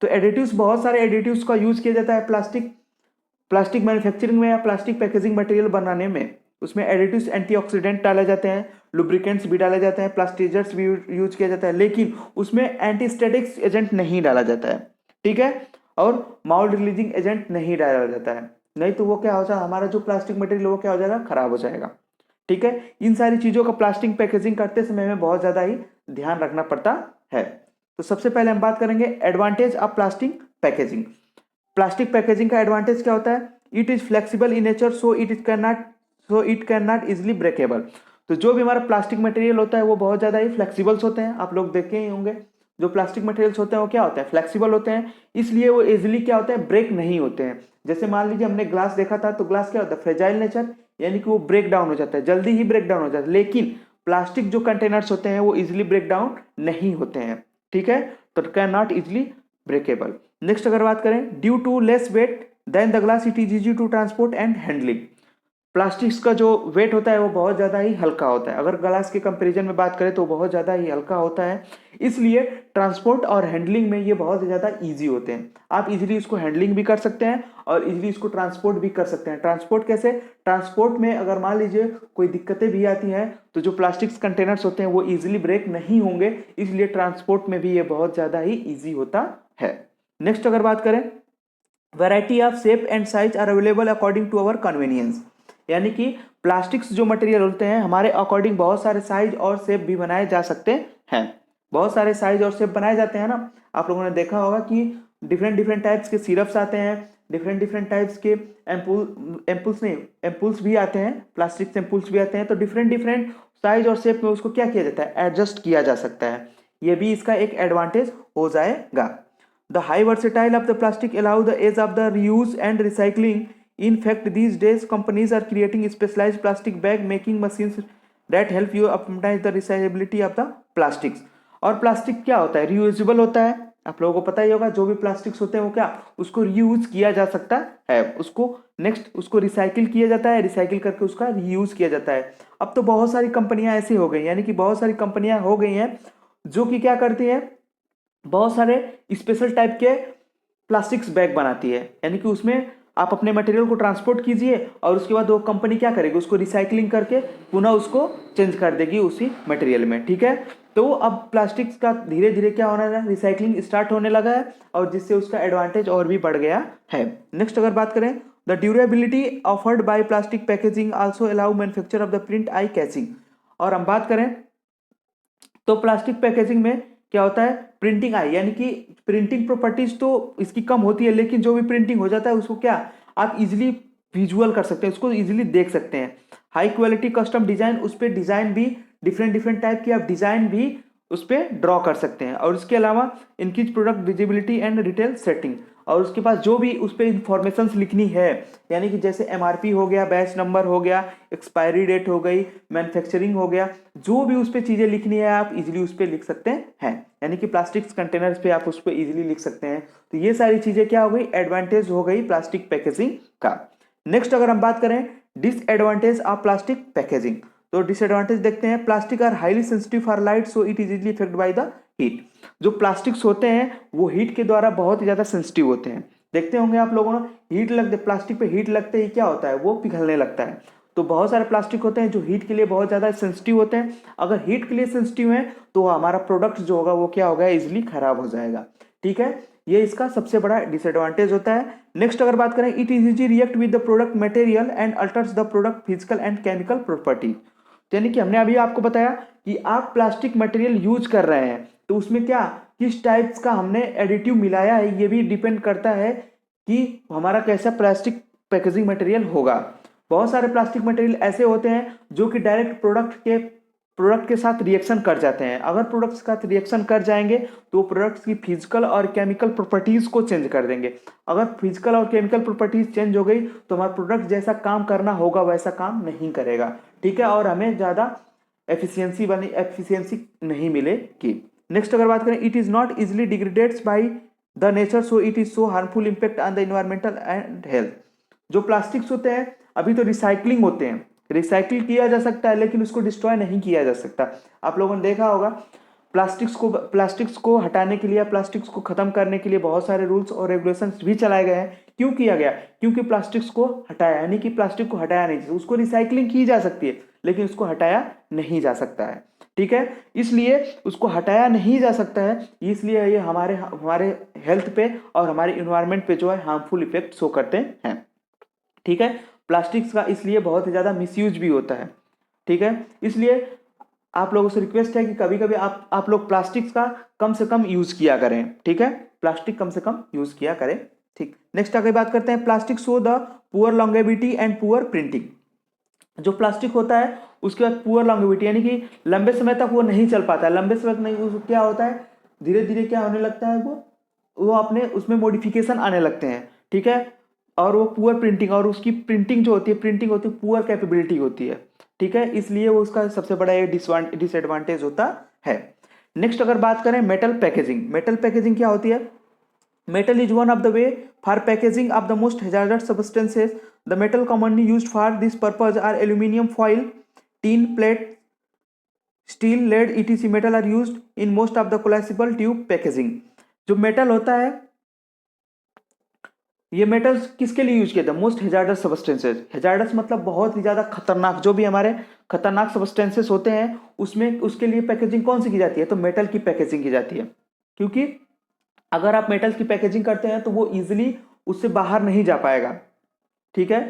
S1: तो एडिटिव्स, बहुत सारे एडिटिव्स का यूज किया जाता है प्लास्टिक मैन्युफैक्चरिंग में या प्लास्टिक पैकेजिंग मटेरियल बनाने में। उसमें एडिटिव्स, एंटीऑक्सीडेंट डाले जाते हैं, लुब्रिकेंट्स भी डाले जाते हैं, प्लास्टिसाइजर्स भी यूज किया जाता है, लेकिन उसमें एंटीस्टैटिक्स एजेंट नहीं डाला जाता है। ठीक है, और माउल्ड रिलीजिंग एजेंट नहीं डाला जाता है, नहीं तो वो क्या हो जाएगा, हमारा जो प्लास्टिक मटेरियल वो क्या हो जाएगा, खराब हो जाएगा। ठीक है, इन सारी चीज़ों का प्लास्टिक पैकेजिंग करते समय हमें बहुत ज़्यादा ही ध्यान रखना पड़ता है। तो सबसे पहले हम बात करेंगे advantage of plastic packaging. Plastic packaging का एडवांटेज क्या होता है, it is flexible in nature so it can not easily breakable. तो जो भी हमारा प्लास्टिक मटेरियल होता है वो बहुत ज़्यादा ही फ्लेक्सिबल्स होते हैं, आप लोग देखे ही होंगे जो प्लास्टिक मटेरियल्स होते हैं वो क्या होते हैं, फ्लेक्सिबल होते हैं, इसलिए वो इजिली क्या होते हैं, ब्रेक नहीं होते हैं। जैसे मान लीजिए हमने ग्लास देखा था, तो ग्लास क्या होता है, फ्रेजाइल नेचर, यानी कि वो ब्रेक डाउन हो जाता है, जल्दी ही ब्रेक डाउन हो जाता है, लेकिन प्लास्टिक जो कंटेनर्स होते हैं वो इजिली ब्रेक डाउन नहीं होते हैं। ठीक है, तो can not easily breakable. Next अगर बात करें, due to less weight than the glass it is easy to transport and handling. Plastics का जो वेट होता है वो बहुत ज़्यादा ही हल्का होता है, अगर ग्लास के कंपैरिजन में बात करें तो बहुत ज़्यादा ही हल्का होता है, इसलिए ट्रांसपोर्ट और हैंडलिंग में ये बहुत ज़्यादा इजी होते हैं। आप इजीली इसको हैंडलिंग भी कर सकते हैं और इजीली इसको ट्रांसपोर्ट भी कर सकते हैं। ट्रांसपोर्ट कैसे, ट्रांसपोर्ट में अगर मान लीजिए कोई दिक्कतें भी आती हैं तो जो प्लास्टिक्स कंटेनर्स होते हैं वो ईजिली ब्रेक नहीं होंगे, इसलिए ट्रांसपोर्ट में भी ये बहुत ज़्यादा ही ईजी होता है। नेक्स्ट अगर बात करें, variety of shape and size are available according to our convenience, यानी कि प्लास्टिक्स जो मटेरियल होते हैं हमारे अकॉर्डिंग बहुत सारे साइज और शेप भी बनाए जा सकते हैं। बहुत सारे साइज और शेप बनाए जाते हैं ना, आप लोगों ने देखा होगा कि डिफरेंट डिफरेंट टाइप्स के सिरप्स आते हैं, डिफरेंट डिफरेंट टाइप्स के एम्पुल्स भी आते हैं, प्लास्टिक एम्पुल्स भी आते हैं, तो डिफरेंट डिफरेंट साइज और शेप में उसको क्या किया जाता है, एडजस्ट किया जा सकता है। ये भी इसका एक एडवांटेज हो जाएगा। The high versatile of the plastic allow the ease of the reuse and recycling. In fact, these days companies are creating specialized plastic bag making machines that help you optimize the recyclability of the plastics. और plastic क्या होता है, reusable होता है, आप लोगों को पता ही होगा, जो भी प्लास्टिक्स होते हैं वो क्या, उसको रीयूज किया जा सकता है, उसको नेक्स्ट उसको रिसाइकिल किया जाता है, रिसाइकिल करके उसका रीयूज किया जाता है। अब तो बहुत सारी कंपनियां ऐसी हो गई, यानी कि बहुत सारी कंपनियां हो गई हैं जो कि क्या करती हैं, बहुत सारे स्पेशल टाइप के प्लास्टिक्स बैग बनाती है, यानी कि उसमें आप अपने मटेरियल को ट्रांसपोर्ट कीजिए और उसके बाद वो कंपनी क्या करेगी, उसको रिसाइकलिंग करके पुनः उसको चेंज कर देगी उसी मटेरियल में। ठीक है, तो अब प्लास्टिक्स का धीरे धीरे क्या होना है, रिसाइकलिंग स्टार्ट होने लगा है और जिससे उसका एडवांटेज और भी बढ़ गया है। नेक्स्ट अगर बात करें, the durability offered by plastic packaging also allow manufacture of the print eye catching. और हम बात करें तो प्लास्टिक पैकेजिंग में क्या होता है, प्रिंटिंग आई, यानी कि प्रिंटिंग प्रॉपर्टीज तो इसकी कम होती है, लेकिन जो भी प्रिंटिंग हो जाता है उसको क्या आप इजीली विजुअल कर सकते हैं, उसको इजीली देख सकते हैं। हाई क्वालिटी कस्टम डिजाइन, उस पर डिजाइन भी डिफरेंट डिफरेंट टाइप की आप डिजाइन भी उस पर ड्रॉ कर सकते हैं। और उसके अलावा इनकी product visibility and retail setting, और उसके पास जो भी उस पर इंफॉर्मेशन लिखनी है, यानी कि जैसे एमआरपी हो गया, बैच नंबर हो गया, एक्सपायरी डेट हो गई, मैन्युफैक्चरिंग हो गया, जो भी उस पर चीज़ें लिखनी है आप इजीली उस पर लिख सकते हैं, यानी कि प्लास्टिक कंटेनर्स पे आप उस पर इजीली लिख सकते हैं। तो ये सारी चीज़ें क्या हो गई, एडवांटेज हो गई प्लास्टिक पैकेजिंग का। नेक्स्ट अगर हम बात करें डिसएडवांटेज ऑफ प्लास्टिक पैकेजिंग, तो डिसएडवांटेज देखते हैं, plastic are highly sensitive for light so it is easily affect by the heat. जो प्लास्टिक्स होते हैं वो हीट के द्वारा बहुत ही ज़्यादा सेंसिटिव होते हैं, देखते होंगे आप लोगों ने, हीट लगते प्लास्टिक पे हीट लगते ही क्या होता है, वो पिघलने लगता है। तो बहुत सारे प्लास्टिक होते हैं जो हीट के लिए बहुत ज़्यादा सेंसिटिव होते हैं, अगर हीट के लिए सेंसिटिव है तो हमारा प्रोडक्ट जो होगा वो क्या होगा, इजीली खराब हो जाएगा। ठीक है, ये इसका सबसे बड़ा डिसएडवांटेज होता है। नेक्स्ट अगर बात करें, it is easy react with the product material and altars the product physical and chemical properties. यानी कि हमने अभी आपको बताया कि आप प्लास्टिक मटेरियल यूज कर रहे हैं तो उसमें क्या किस टाइप्स का हमने एडिटिव मिलाया है ये भी डिपेंड करता है कि हमारा कैसा प्लास्टिक पैकेजिंग मटेरियल होगा। बहुत सारे प्लास्टिक मटेरियल ऐसे होते हैं जो कि डायरेक्ट प्रोडक्ट के साथ रिएक्शन कर जाते हैं। अगर प्रोडक्ट के साथ रिएक्शन कर जाएंगे तो प्रोडक्ट्स की फिजिकल और केमिकल प्रॉपर्टीज को चेंज कर देंगे। अगर फिजिकल और केमिकल प्रॉपर्टीज चेंज हो गई तो हमारा प्रोडक्ट जैसा काम करना होगा वैसा काम नहीं करेगा, ठीक है, और हमें ज़्यादा एफिशिएंसी नहीं मिलेगी। नेक्स्ट अगर बात करें, it is not easily degradeds by the nature so it is so harmful impact on the environmental and health. जो प्लास्टिक्स होते हैं अभी तो रिसाइकलिंग होते हैं, रिसाइकिल किया जा सकता है लेकिन उसको डिस्ट्रॉय नहीं किया जा सकता। आप लोगों ने देखा होगा प्लास्टिक्स को हटाने के लिए, प्लास्टिक्स को खत्म करने के लिए बहुत सारे रूल्स और रेगुलेशंस भी चलाए गए हैं। क्यों किया गया? क्योंकि प्लास्टिक्स को हटाया, यानी कि प्लास्टिक को हटाया नहीं, उसको रिसाइकलिंग की जा सकती है लेकिन उसको हटाया नहीं जा सकता है, ठीक है। इसलिए उसको हटाया नहीं जा सकता है, इसलिए ये हमारे हेल्थ पे और हमारे इन्वायरमेंट पे जो है हार्मफुल इफेक्ट शो करते हैं, ठीक है। प्लास्टिक्स का इसलिए बहुत ही ज़्यादा मिसयूज भी होता है, ठीक है। इसलिए आप लोगों से रिक्वेस्ट है कि कभी कभी आप लोग प्लास्टिक्स का कम से कम यूज़ किया करें, ठीक है, प्लास्टिक कम से कम यूज़ किया करें, ठीक। नेक्स्ट आगे बात करते हैं, plastic show the poor longevity and poor printing. जो प्लास्टिक होता है उसके बाद पुअर लॉन्गेविटी, यानी कि लंबे समय तक वो नहीं चल पाता है, लंबे समय तक नहीं, वो क्या होता है धीरे धीरे क्या होने लगता है, वो अपने उसमें मॉडिफिकेशन आने लगते हैं, ठीक है। और वो पुअर प्रिंटिंग, और उसकी प्रिंटिंग जो होती है पुअर कैपेबिलिटी होती है, ठीक है, इसलिए वो उसका सबसे बड़ा ये डिसएडवांटेज होता है। नेक्स्ट अगर बात करें मेटल पैकेजिंग, मेटल पैकेजिंग क्या होती है? Metal is one of the way for packaging of the most hazardous substances. The metal commonly used for this purpose are aluminium foil, tin plate, steel, lead, etc. Metal are used in most of the collapsible tube packaging. जो metal होता है ये metals किसके लिए use किया था? Most hazardous substances. Hazardous मतलब बहुत ही ज़्यादा खतरनाक, जो भी हमारे खतरनाक सब्सटेंसेस होते हैं उसमें उसके लिए पैकेजिंग कौन सी की जाती है? तो मेटल की पैकेजिंग की जाती है, क्योंकि अगर आप मेटल्स की पैकेजिंग करते हैं तो वो इजीली उससे बाहर नहीं जा पाएगा, ठीक है।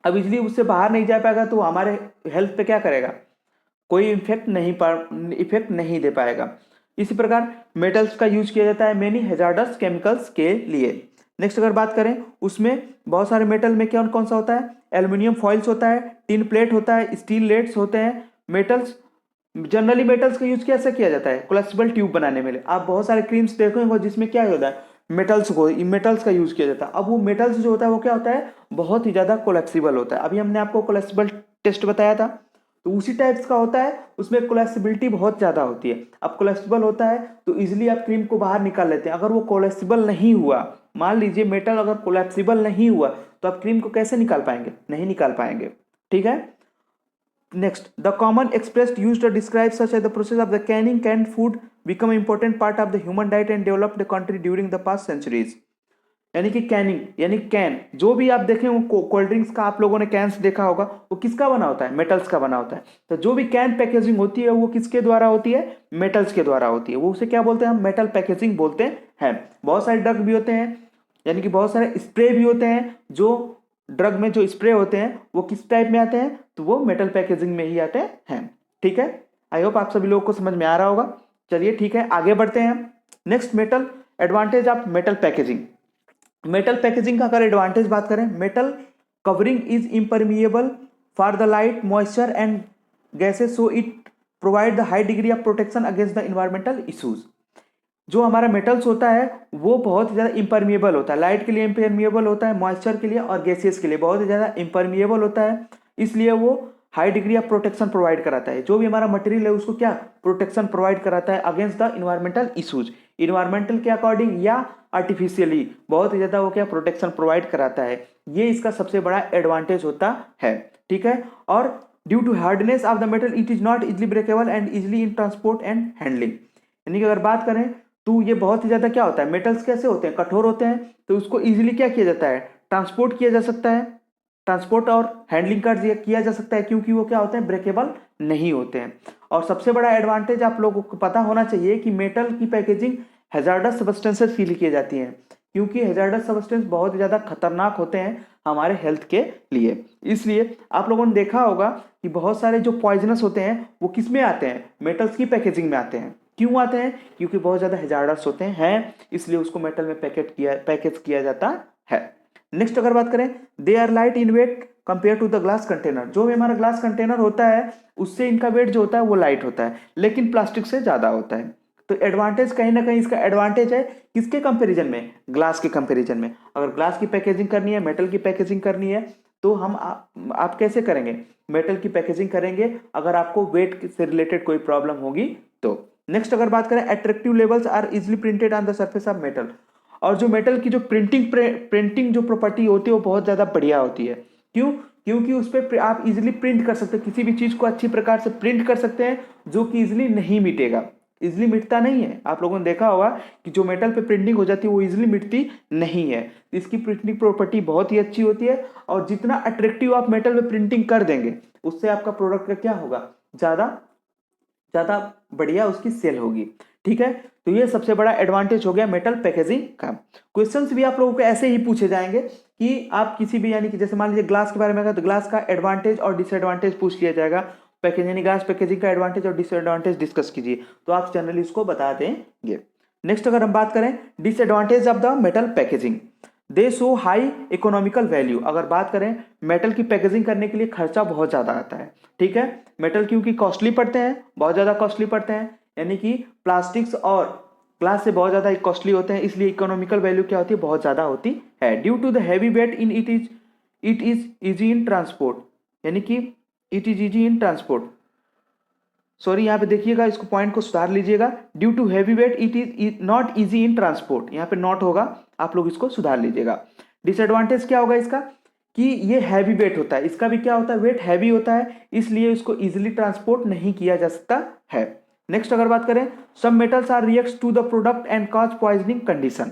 S1: अब इजीली उससे बाहर नहीं जा पाएगा तो हमारे हेल्थ पे क्या करेगा? कोई इफेक्ट नहीं दे पाएगा। इसी प्रकार मेटल्स का यूज किया जाता है मेनी हेजार्डस केमिकल्स के लिए। नेक्स्ट अगर बात करें, उसमें बहुत सारे मेटल में कौन कौन सा होता है? एल्यूमिनियम फॉइल्स होता है, टिन प्लेट होता है, स्टील लेड्स होते हैं। मेटल्स जनरली मेटल्स का यूज कैसे किया जाता है? कोलेस्ट्रॉल ट्यूब बनाने में। आप बहुत सारे क्रीम्स देखेंगे जिसमें क्या होता है? मेटल्स का यूज किया जाता है। अब वो मेटल्स जो होता है वो क्या होता है? बहुत ही ज्यादा कोलेक्सिबल होता है। अभी हमने आपको कोलेस्ट्रॉल टेस्ट बताया था, तो उसी टाइप्स का होता है, उसमें कोलेस्टिबिलिटी बहुत ज़्यादा होती है। अब कोलेस्ट्रॉल होता है तो इजीली आप क्रीम को बाहर निकाल लेते हैं। अगर वो कोलेस्ट्रॉल नहीं हुआ, मान लीजिए मेटल अगर कोलेप्सिबल नहीं हुआ तो आप क्रीम को कैसे निकाल पाएंगे? नहीं निकाल पाएंगे, ठीक है। Next, the common express used to describe such as the process of the canning canned food become important part of the human diet and developed country during the past centuries. यानी कि कैनिंग यानी can, जो भी आप देखें वो cold drinks का आप लोगों ने कैंस देखा होगा, वो किसका बना होता है? मेटल्स का बना होता है। तो जो भी कैन पैकेजिंग होती है वो किसके द्वारा होती है? मेटल्स के द्वारा होती है। वो उसे क्या बोलते हैं? हम मेटल पैकेजिंग बोलते हैं। बहुत सारे ड्रग भी होते हैं, यानी कि बहुत सारे स्प्रे भी होते हैं। जो ड्रग में जो स्प्रे होते हैं वो किस टाइप में आते हैं? तो वो मेटल पैकेजिंग में ही आते हैं, ठीक है। आई होप आप सभी लोगों को समझ में आ रहा होगा। चलिए ठीक है, आगे बढ़ते हैं। Next, metal advantage of metal packaging. Metal packaging का अगर एडवांटेज बात करें, metal covering is impermeable for the light, moisture and gases, so it provide the high degree of protection against the environmental issues. जो हमारा metals होता है वो बहुत ज़्यादा इम्परमिएबल होता है, लाइट के लिए इम्परमिएबल होता है, मॉइस्चर के लिए और गैसेस के लिए बहुत ज़्यादा इम्परमिएबल होता है। इसलिए वो high degree of protection provide कराता है। जो भी हमारा मटेरियल है उसको क्या प्रोटेक्शन प्रोवाइड कराता है against the environmental issues. Environmental के अकॉर्डिंग या आर्टिफिशियली बहुत ही ज़्यादा वो क्या प्रोटेक्शन प्रोवाइड कराता है। ये इसका सबसे बड़ा एडवांटेज होता है, ठीक है। और due to hardness of the metal it is not easily breakable and easily in transport and handling. यानी कि अगर बात करें तो ये बहुत ही ज़्यादा क्या होता है? मेटल्स कैसे होते हैं? कठोर होते हैं, तो उसको इजीली क्या किया जाता है? ट्रांसपोर्ट किया जा सकता है, ट्रांसपोर्ट और हैंडलिंग कर किया जा सकता है, क्योंकि वो क्या होते हैं? ब्रेकेबल नहीं होते हैं। और सबसे बड़ा एडवांटेज आप लोगों को पता होना चाहिए कि मेटल की पैकेजिंग हैजार्डस सब्सटेंसेस फील किए जाती हैं, क्योंकि हैजार्डस सब्सटेंस बहुत ज़्यादा खतरनाक होते हैं हमारे हेल्थ के लिए। इसलिए आप लोगों ने देखा होगा कि बहुत सारे जो पॉइजनस होते हैं वो किस में आते हैं, मेटल्स की पैकेजिंग में आते हैं। क्यों आते हैं? क्योंकि बहुत ज़्यादा हैजार्डस होते हैं, इसलिए उसको मेटल में पैकेज किया जाता है। नेक्स्ट अगर बात करें, they are light in weight compare to the glass container. जो भी हमारा ग्लास कंटेनर होता है उससे इनका वेट जो होता है वो लाइट होता है, लेकिन प्लास्टिक से ज़्यादा होता है। तो एडवांटेज कहीं ना कहीं इसका एडवांटेज है किसके कंपैरिजन में? ग्लास के कंपैरिजन में। अगर ग्लास की पैकेजिंग करनी है, मेटल की पैकेजिंग करनी है, तो हम आप कैसे करेंगे? मेटल की पैकेजिंग करेंगे अगर आपको वेट से रिलेटेड कोई प्रॉब्लम होगी तो। नेक्स्ट अगर बात करें, attractive labels are easily printed on the surface of metal. और जो मेटल की जो प्रिंटिंग जो प्रॉपर्टी होती है वो बहुत ज़्यादा बढ़िया होती है। क्यों? क्योंकि उस पर आप इजिली प्रिंट कर सकते हैं, किसी भी चीज़ को अच्छी प्रकार से प्रिंट कर सकते हैं जो कि इजिली नहीं मिटेगा। इजिली मिटता नहीं है। आप लोगों ने देखा होगा कि जो मेटल पे प्रिंटिंग हो जाती है वो इजिली मिटती नहीं है। इसकी प्रिंटिंग प्रॉपर्टी बहुत ही अच्छी होती है, और जितना अट्रैक्टिव आप मेटल पे प्रिंटिंग कर देंगे उससे आपका प्रोडक्ट का क्या होगा, ज़्यादा ज़्यादा बढ़िया उसकी सेल होगी। ठीक है, तो ये सबसे बड़ा एडवांटेज हो गया मेटल पैकेजिंग का। क्वेश्चंस भी आप लोगों को ऐसे ही पूछे जाएंगे कि आप किसी भी, यानी कि जैसे मान लीजिए ग्लास के बारे में कहा तो ग्लास का एडवांटेज और डिसएडवांटेज पूछ लिया जाएगा। पैकेज यानी ग्लास पैकेजिंग का एडवांटेज और डिसएडवांटेज डिस्कस कीजिए, तो आप जनरली इसको बता देंगे। नेक्स्ट अगर हम बात करें disadvantage of the metal packaging, they show high economical value. अगर बात करें मेटल की पैकेजिंग करने के लिए खर्चा बहुत ज़्यादा आता है। ठीक है, मेटल क्योंकि कॉस्टली पड़ते हैं, बहुत ज़्यादा कॉस्टली पड़ते हैं, यानी कि प्लास्टिक्स और ग्लास से बहुत ज़्यादा कॉस्टली होते हैं, इसलिए इकोनॉमिकल वैल्यू क्या होती है, बहुत ज़्यादा होती है। Due to the heavy weight in it is easy in transport, यानी कि it is easy in transport. Sorry, यहाँ पे देखिएगा, इसको पॉइंट को सुधार लीजिएगा। Due to heavy weight it is not easy in transport, यहाँ पे नॉट होगा, आप लोग इसको सुधार लीजिएगा। डिसएडवांटेज क्या होगा इसका कि ये हैवी वेट होता है, इसका भी क्या होता है, वेट हैवी होता है, इसलिए इसको इजीली ट्रांसपोर्ट नहीं किया जा सकता है। नेक्स्ट अगर बात करें, some metals are reacts to the product and cause poisoning condition.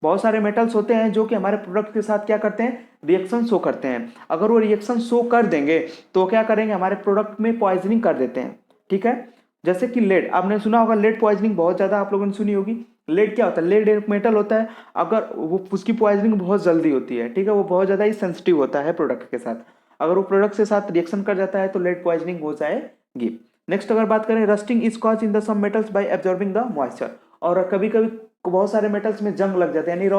S1: बहुत सारे मेटल्स होते हैं जो कि हमारे प्रोडक्ट के साथ क्या करते हैं, रिएक्शन शो करते हैं। अगर वो रिएक्शन शो कर देंगे तो क्या करेंगे, हमारे प्रोडक्ट में पॉइजनिंग कर देते हैं। ठीक है, जैसे कि लेड, आपने सुना होगा लेड पॉइजनिंग, बहुत ज़्यादा आप लोगों ने सुनी होगी। लेड क्या होता है, लेड एक मेटल होता है, अगर वो उसकी पॉइजनिंग बहुत जल्दी होती है। ठीक है, वो बहुत ज़्यादा ही सेंसिटिव होता है प्रोडक्ट के साथ, अगर वो प्रोडक्ट के साथ रिएक्शन कर जाता है तो लेड पॉइजनिंग हो जाएगी। नेक्स्ट अगर बात करें, rusting is cause in the some metals by absorbing the moisture. और कभी कभी बहुत सारे मेटल्स में जंग लग जाते हैं,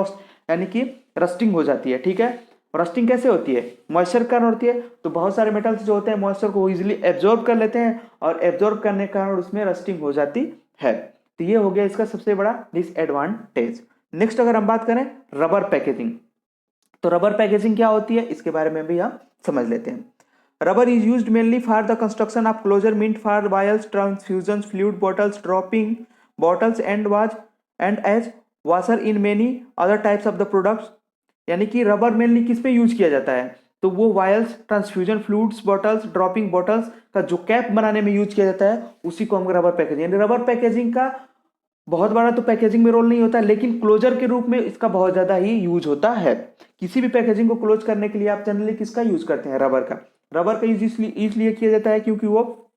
S1: यानी कि रस्टिंग हो जाती है। ठीक है, रस्टिंग कैसे होती है, मॉइस्चर कारण होती है। तो बहुत सारे मेटल्स जो होते हैं मॉइस्चर को इजीली एब्जॉर्ब कर लेते हैं, और एब्जॉर्ब करने के कारण उसमें रस्टिंग हो जाती है। तो ये हो गया इसका सबसे बड़ा डिसएडवांटेज। नेक्स्ट अगर हम बात करें रबर पैकेजिंग, तो रबर पैकेजिंग क्या होती है इसके बारे में भी हम समझ लेते हैं। Rubber is used mainly for the construction of closure meant for vials, transfusion, fluid bottles, dropping bottles and as washer in many other types of the products. यानी कि रबर मेनली किस पे यूज किया जाता है, तो वो vials, transfusion fluids, bottles, dropping bottles का जो कैप बनाने में यूज किया जाता है उसी को हम रबर पैकेजिंग। यानी रबर पैकेजिंग का बहुत बड़ा तो पैकेजिंग में रोल नहीं होता, लेकिन क्लोजर के रूप में इसका बहुत ज़्यादा ही यूज होता है। किसी भी पैकेजिंग को क्लोज करने के लिए आप जनरली किसका यूज करते हैं, रबर का। रबर का यूज इसलिए किया जाता है क्योंकि वो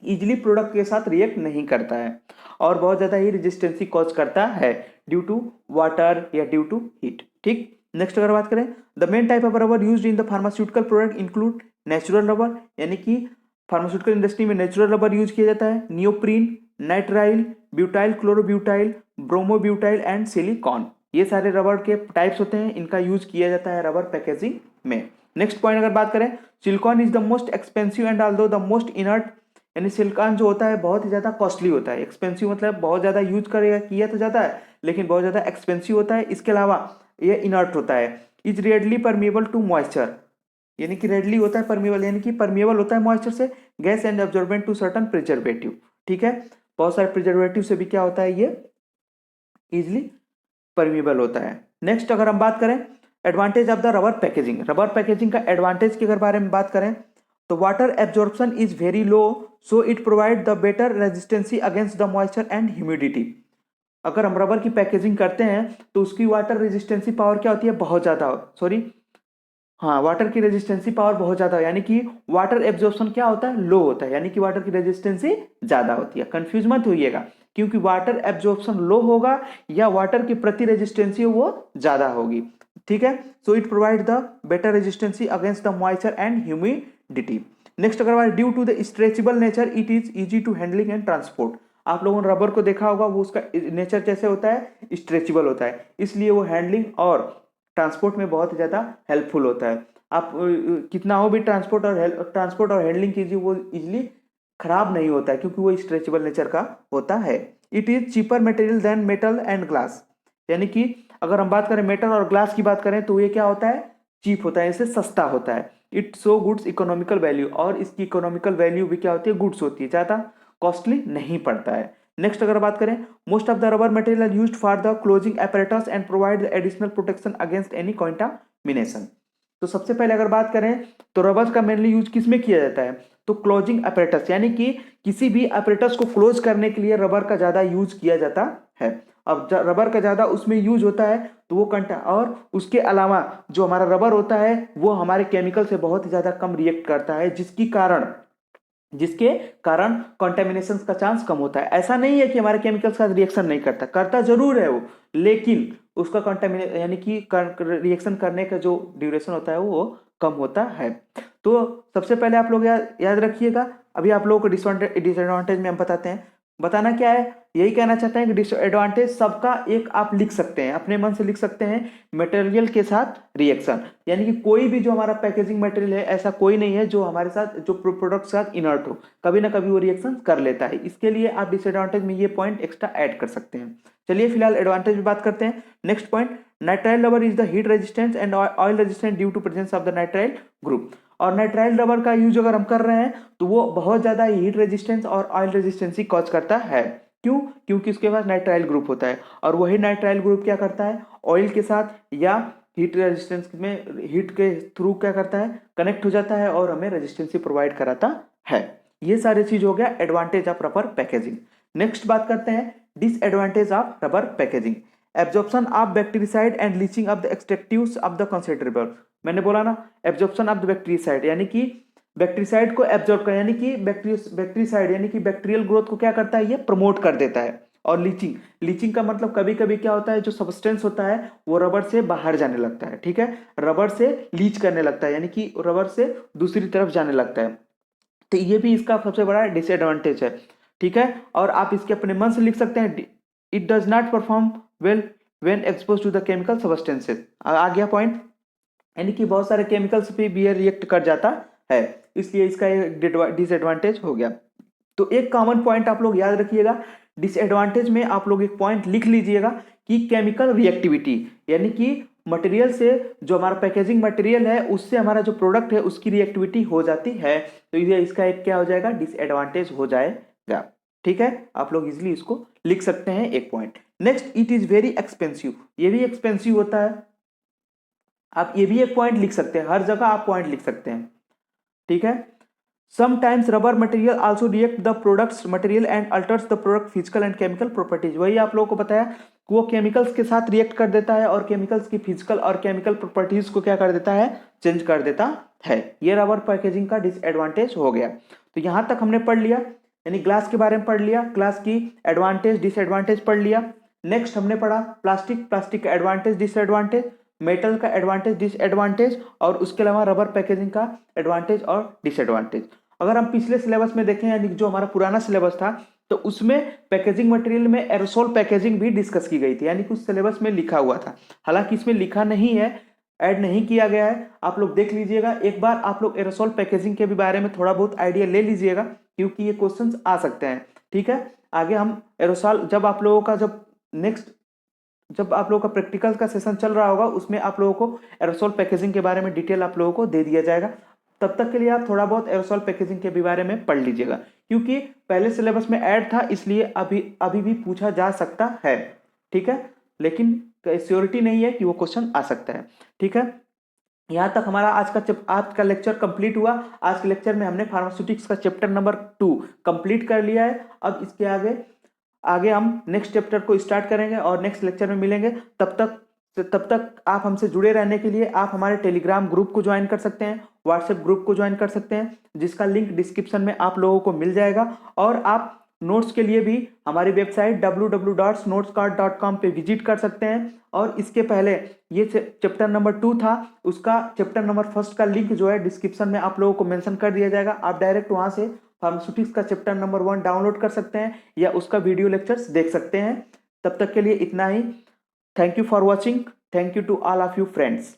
S1: इजिली प्रोडक्ट के साथ रिएक्ट नहीं करता है और बहुत ज़्यादा ही रेजिस्टेंसी कॉज करता है ड्यू टू वाटर या ड्यू टू हीट। ठीक, नेक्स्ट अगर बात करें, the main type of rubber used in the pharmaceutical product include natural rubber, यानी कि फार्मास्यूटिकल इंडस्ट्री में नेचुरल रबर यूज किया जाता है, neoprene, nitrile, butyl chlorobutyl, bromobutyl and silicone. ये सारे रबर के टाइप्स होते हैं, इनका यूज किया जाता है रबर पैकेजिंग में। नेक्स्ट पॉइंट अगर बात करें, silicon is the most expensive and although the most inert, यानी सिलिकॉन जो होता है बहुत ही ज़्यादा कॉस्टली होता है। एक्सपेंसिव मतलब बहुत ज़्यादा यूज करेगा किया तो जाता है, लेकिन बहुत ज़्यादा एक्सपेंसिव होता है। इसके अलावा ये इनर्ट होता है। Is readily permeable to moisture, यानी कि रेडली होता है परमिएबल, यानी कि परमिएबल होता है मॉइस्चर से, gas and absorbent to certain preservative. ठीक है, बहुत सारे प्रिजर्वेटिव से भी क्या होता है, ये इजिली परमिएबल होता है। नेक्स्ट अगर हम बात करें advantage of the rubber packaging, rubber packaging का एडवांटेज के अगर बारे में बात करें तो water absorption is very low, so it provide the better resistancy against the moisture and humidity. अगर हम रबर की पैकेजिंग करते हैं तो उसकी वाटर रेजिस्टेंसी पावर क्या होती है, बहुत ज़्यादा, सॉरी हाँ, वाटर की रेजिस्टेंसी पावर बहुत ज़्यादा, यानी कि वाटर एब्जॉर्प्शन क्या होता है, लो होता है, यानी कि वाटर की रेजिस्टेंसी ज़्यादा होती है। कंफ्यूज मत होइएगा, क्योंकि वाटर एब्जॉर्प्शन लो होगा या वाटर की प्रति रेजिस्टेंसी वो ज्यादा होगी। ठीक है, so it provide the better resistancy against the moisture and humidity. Next अगर बात due to the stretchable nature it is easy to handling and transport. आप लोगों ने रबर को देखा होगा, वो उसका नेचर कैसे होता है, स्ट्रेचेबल होता है, इसलिए वो हैंडलिंग और ट्रांसपोर्ट में बहुत ज़्यादा हेल्पफुल होता है। आप कितना हो भी ट्रांसपोर्ट और हैंडलिंग कीजिए, वो इजिली खराब नहीं होता है क्योंकि वो स्ट्रेचेबल नेचर का होता है। It is cheaper material than metal and glass, यानी कि अगर हम बात करें मेटल और ग्लास की बात करें तो ये क्या होता है, चीप होता है, इससे सस्ता होता है। It show goods economical value, और इसकी इकोनॉमिकल वैल्यू भी क्या होती है, गुड्स होती है, ज़्यादा कॉस्टली नहीं पड़ता है। नेक्स्ट अगर बात करें, most of the rubber material used for the closing apparatus and provide additional protection against any contamination. तो सबसे पहले अगर बात करें तो रबर का मेनली यूज किस में किया जाता है, तो क्लोजिंग apparatus, यानी कि किसी भी apparatus को क्लोज करने के लिए रबर का ज्यादा यूज किया जाता है। अब रबर का ज्यादा उसमें यूज होता है तो वो और उसके अलावा जो हमारा रबर होता है वो हमारे केमिकल से बहुत ही ज्यादा कम रिएक्ट करता है, जिसके कारण कंटेमिनेशन का चांस कम होता है। ऐसा नहीं है कि हमारे केमिकल्स का रिएक्शन नहीं करता, करता जरूर है वो, लेकिन उसका कंटेमिनेशन यानी कि रिएक्शन करने का जो ड्यूरेशन होता है वो कम होता है। तो सबसे पहले आप लोग याद रखिएगा। अभी आप लोगों को डिसएडवांटेज में हम बताते हैं। बताना क्या है, यही कहना चाहते हैं कि डिसएडवांटेज सबका एक आप लिख सकते हैं, अपने मन से लिख सकते हैं, मटेरियल के साथ रिएक्शन, यानी कि कोई भी जो हमारा पैकेजिंग मटेरियल है ऐसा कोई नहीं है जो हमारे साथ जो प्रोडक्ट के साथ इनर्ट हो, कभी ना कभी वो रिएक्शन कर लेता है। इसके लिए आप डिसएडवांटेज में ये पॉइंट एक्स्ट्रा ऐड कर सकते हैं। चलिए फिलहाल एडवांटेज में बात करते हैं। Next point, nitrile rubber is the heat resistance and oil resistant due to presence of the nitrile group. और नाइट्राइल रबर का यूज अगर हम कर रहे हैं तो वो बहुत ज्यादा हीट रेजिस्टेंस और ऑयल रेजिस्टेंसी कॉज करता है। क्यों, क्योंकि उसके पास नाइट्राइल ग्रुप होता है, और वही नाइट्राइल ग्रुप क्या करता है, ऑयल के साथ या हीट रेजिस्टेंस में हीट के थ्रू क्या करता है, कनेक्ट हो जाता है और हमें रेजिस्टेंसी प्रोवाइड कराता है। ये सारी चीज हो गया advantage of rubber packaging. Next बात करते हैं disadvantage of rubber packaging. Absorption of bactericide and leaching of the extractives of the considerable. मैंने बोला ना, एब्जॉर्प्शन ऑफ द बैक्टीरिसाइड यानी कि बैक्टीरिसाइड को एब्जॉर्ब कर, यानी कि बैक्टीरिसाइड यानी कि बैक्टीरियल ग्रोथ को क्या करता है, ये प्रमोट कर देता है। और लीचिंग का मतलब कभी कभी क्या होता है, जो सब्सटेंस होता है वो रबर से बाहर जाने लगता है, ठीक है, रबर से लीच करने लगता है, यानी कि रबर से दूसरी तरफ जाने लगता है। तो ये भी इसका सबसे बड़ा डिसएडवांटेज है, ठीक है। और आप इसके अपने मन से लिख सकते हैं, it does not perform well when expose to the chemical substances. आ गया पॉइंट, यानी कि बहुत सारे केमिकल्स पे भी रिएक्ट कर जाता है, इसलिए इसका एक डिसएडवांटेज हो गया। तो एक कॉमन पॉइंट आप लोग याद रखिएगा, डिसएडवांटेज में आप लोग एक पॉइंट लिख लीजिएगा कि केमिकल रिएक्टिविटी, यानी कि मटेरियल से जो हमारा पैकेजिंग मटेरियल है उससे हमारा जो प्रोडक्ट है उसकी रिएक्टिविटी हो जाती है, तो ये इसका एक क्या हो जाएगा, डिसएडवांटेज हो जाएगा, ठीक है। आप लोग इजिली इसको लिख सकते हैं एक point. Next, it is very expensive, ये भी एक्सपेंसिव होता है, आप ये भी एक पॉइंट लिख सकते हैं, हर जगह आप पॉइंट लिख सकते हैं, ठीक है। Sometimes rubber material also react the products material and altars the product physical and chemical properties. वही आप लोगों को बताया कि वो केमिकल्स के साथ रिएक्ट कर देता है और केमिकल्स की फिजिकल और केमिकल प्रॉपर्टीज को क्या कर देता है, चेंज कर देता है। ये रबर पैकेजिंग का डिसएडवांटेज हो गया। तो यहां तक हमने पढ़ लिया, यानी ग्लास के बारे में पढ़ लिया, ग्लास की एडवांटेज डिसएडवांटेज पढ़ लिया। नेक्स्ट हमने पढ़ा प्लास्टिक का एडवांटेज डिसएडवांटेज, मेटल का एडवांटेज डिसएडवांटेज, और उसके अलावा रबर पैकेजिंग का एडवांटेज और डिसएडवांटेज। अगर हम पिछले सिलेबस में देखें, यानी जो हमारा पुराना सिलेबस था, तो उसमें पैकेजिंग मटेरियल में एरोसोल पैकेजिंग भी डिस्कस की गई थी, यानी कि उस सिलेबस में लिखा हुआ था। हालांकि इसमें लिखा नहीं है, ऐड नहीं किया गया है, आप लोग देख लीजिएगा एक बार, आप लोग एरोसोल पैकेजिंग के भी बारे में थोड़ा बहुत आइडिया ले लीजिएगा, क्योंकि ये क्वेश्चंस आ सकते हैं, ठीक है। आगे हम एरोसोल, जब आप लोगों का प्रैक्टिकल का सेशन चल रहा होगा उसमें आप लोगों को एरोसोल पैकेजिंग के बारे में डिटेल आप लोगों को दे दिया जाएगा। तब तक के लिए आप थोड़ा बहुत एरोसोल पैकेजिंग के भी बारे में पढ़ लीजिएगा, क्योंकि पहले सिलेबस में ऐड था, इसलिए अभी भी पूछा जा सकता है, ठीक है, लेकिन श्योरिटी नहीं है कि वो क्वेश्चन आ सकता है, ठीक है। यहाँ तक हमारा आज का लेक्चर कंप्लीट हुआ। आज के लेक्चर में हमने फार्मास्यूटिक्स का चैप्टर नंबर 2 कंप्लीट कर लिया है। अब इसके आगे हम नेक्स्ट चैप्टर को स्टार्ट करेंगे और नेक्स्ट लेक्चर में मिलेंगे। तब तक आप हमसे जुड़े रहने के लिए आप हमारे टेलीग्राम ग्रुप को ज्वाइन कर सकते हैं, व्हाट्सएप ग्रुप को ज्वाइन कर सकते हैं, जिसका लिंक डिस्क्रिप्शन में आप लोगों को मिल जाएगा। और आप नोट्स के लिए भी हमारी वेबसाइट www.notescard.com पे विजिट कर सकते हैं। और इसके पहले ये चैप्टर नंबर 2 था, उसका चैप्टर नंबर 1 का लिंक जो है डिस्क्रिप्शन में आप लोगों को मेंशन कर दिया जाएगा। आप डायरेक्ट वहां से फार्मास्यूटिक्स का चैप्टर नंबर 1 डाउनलोड कर सकते हैं या उसका वीडियो लेक्चर्स देख सकते हैं। तब तक के लिए इतना ही। Thank you for watching. Thank you to all of you friends.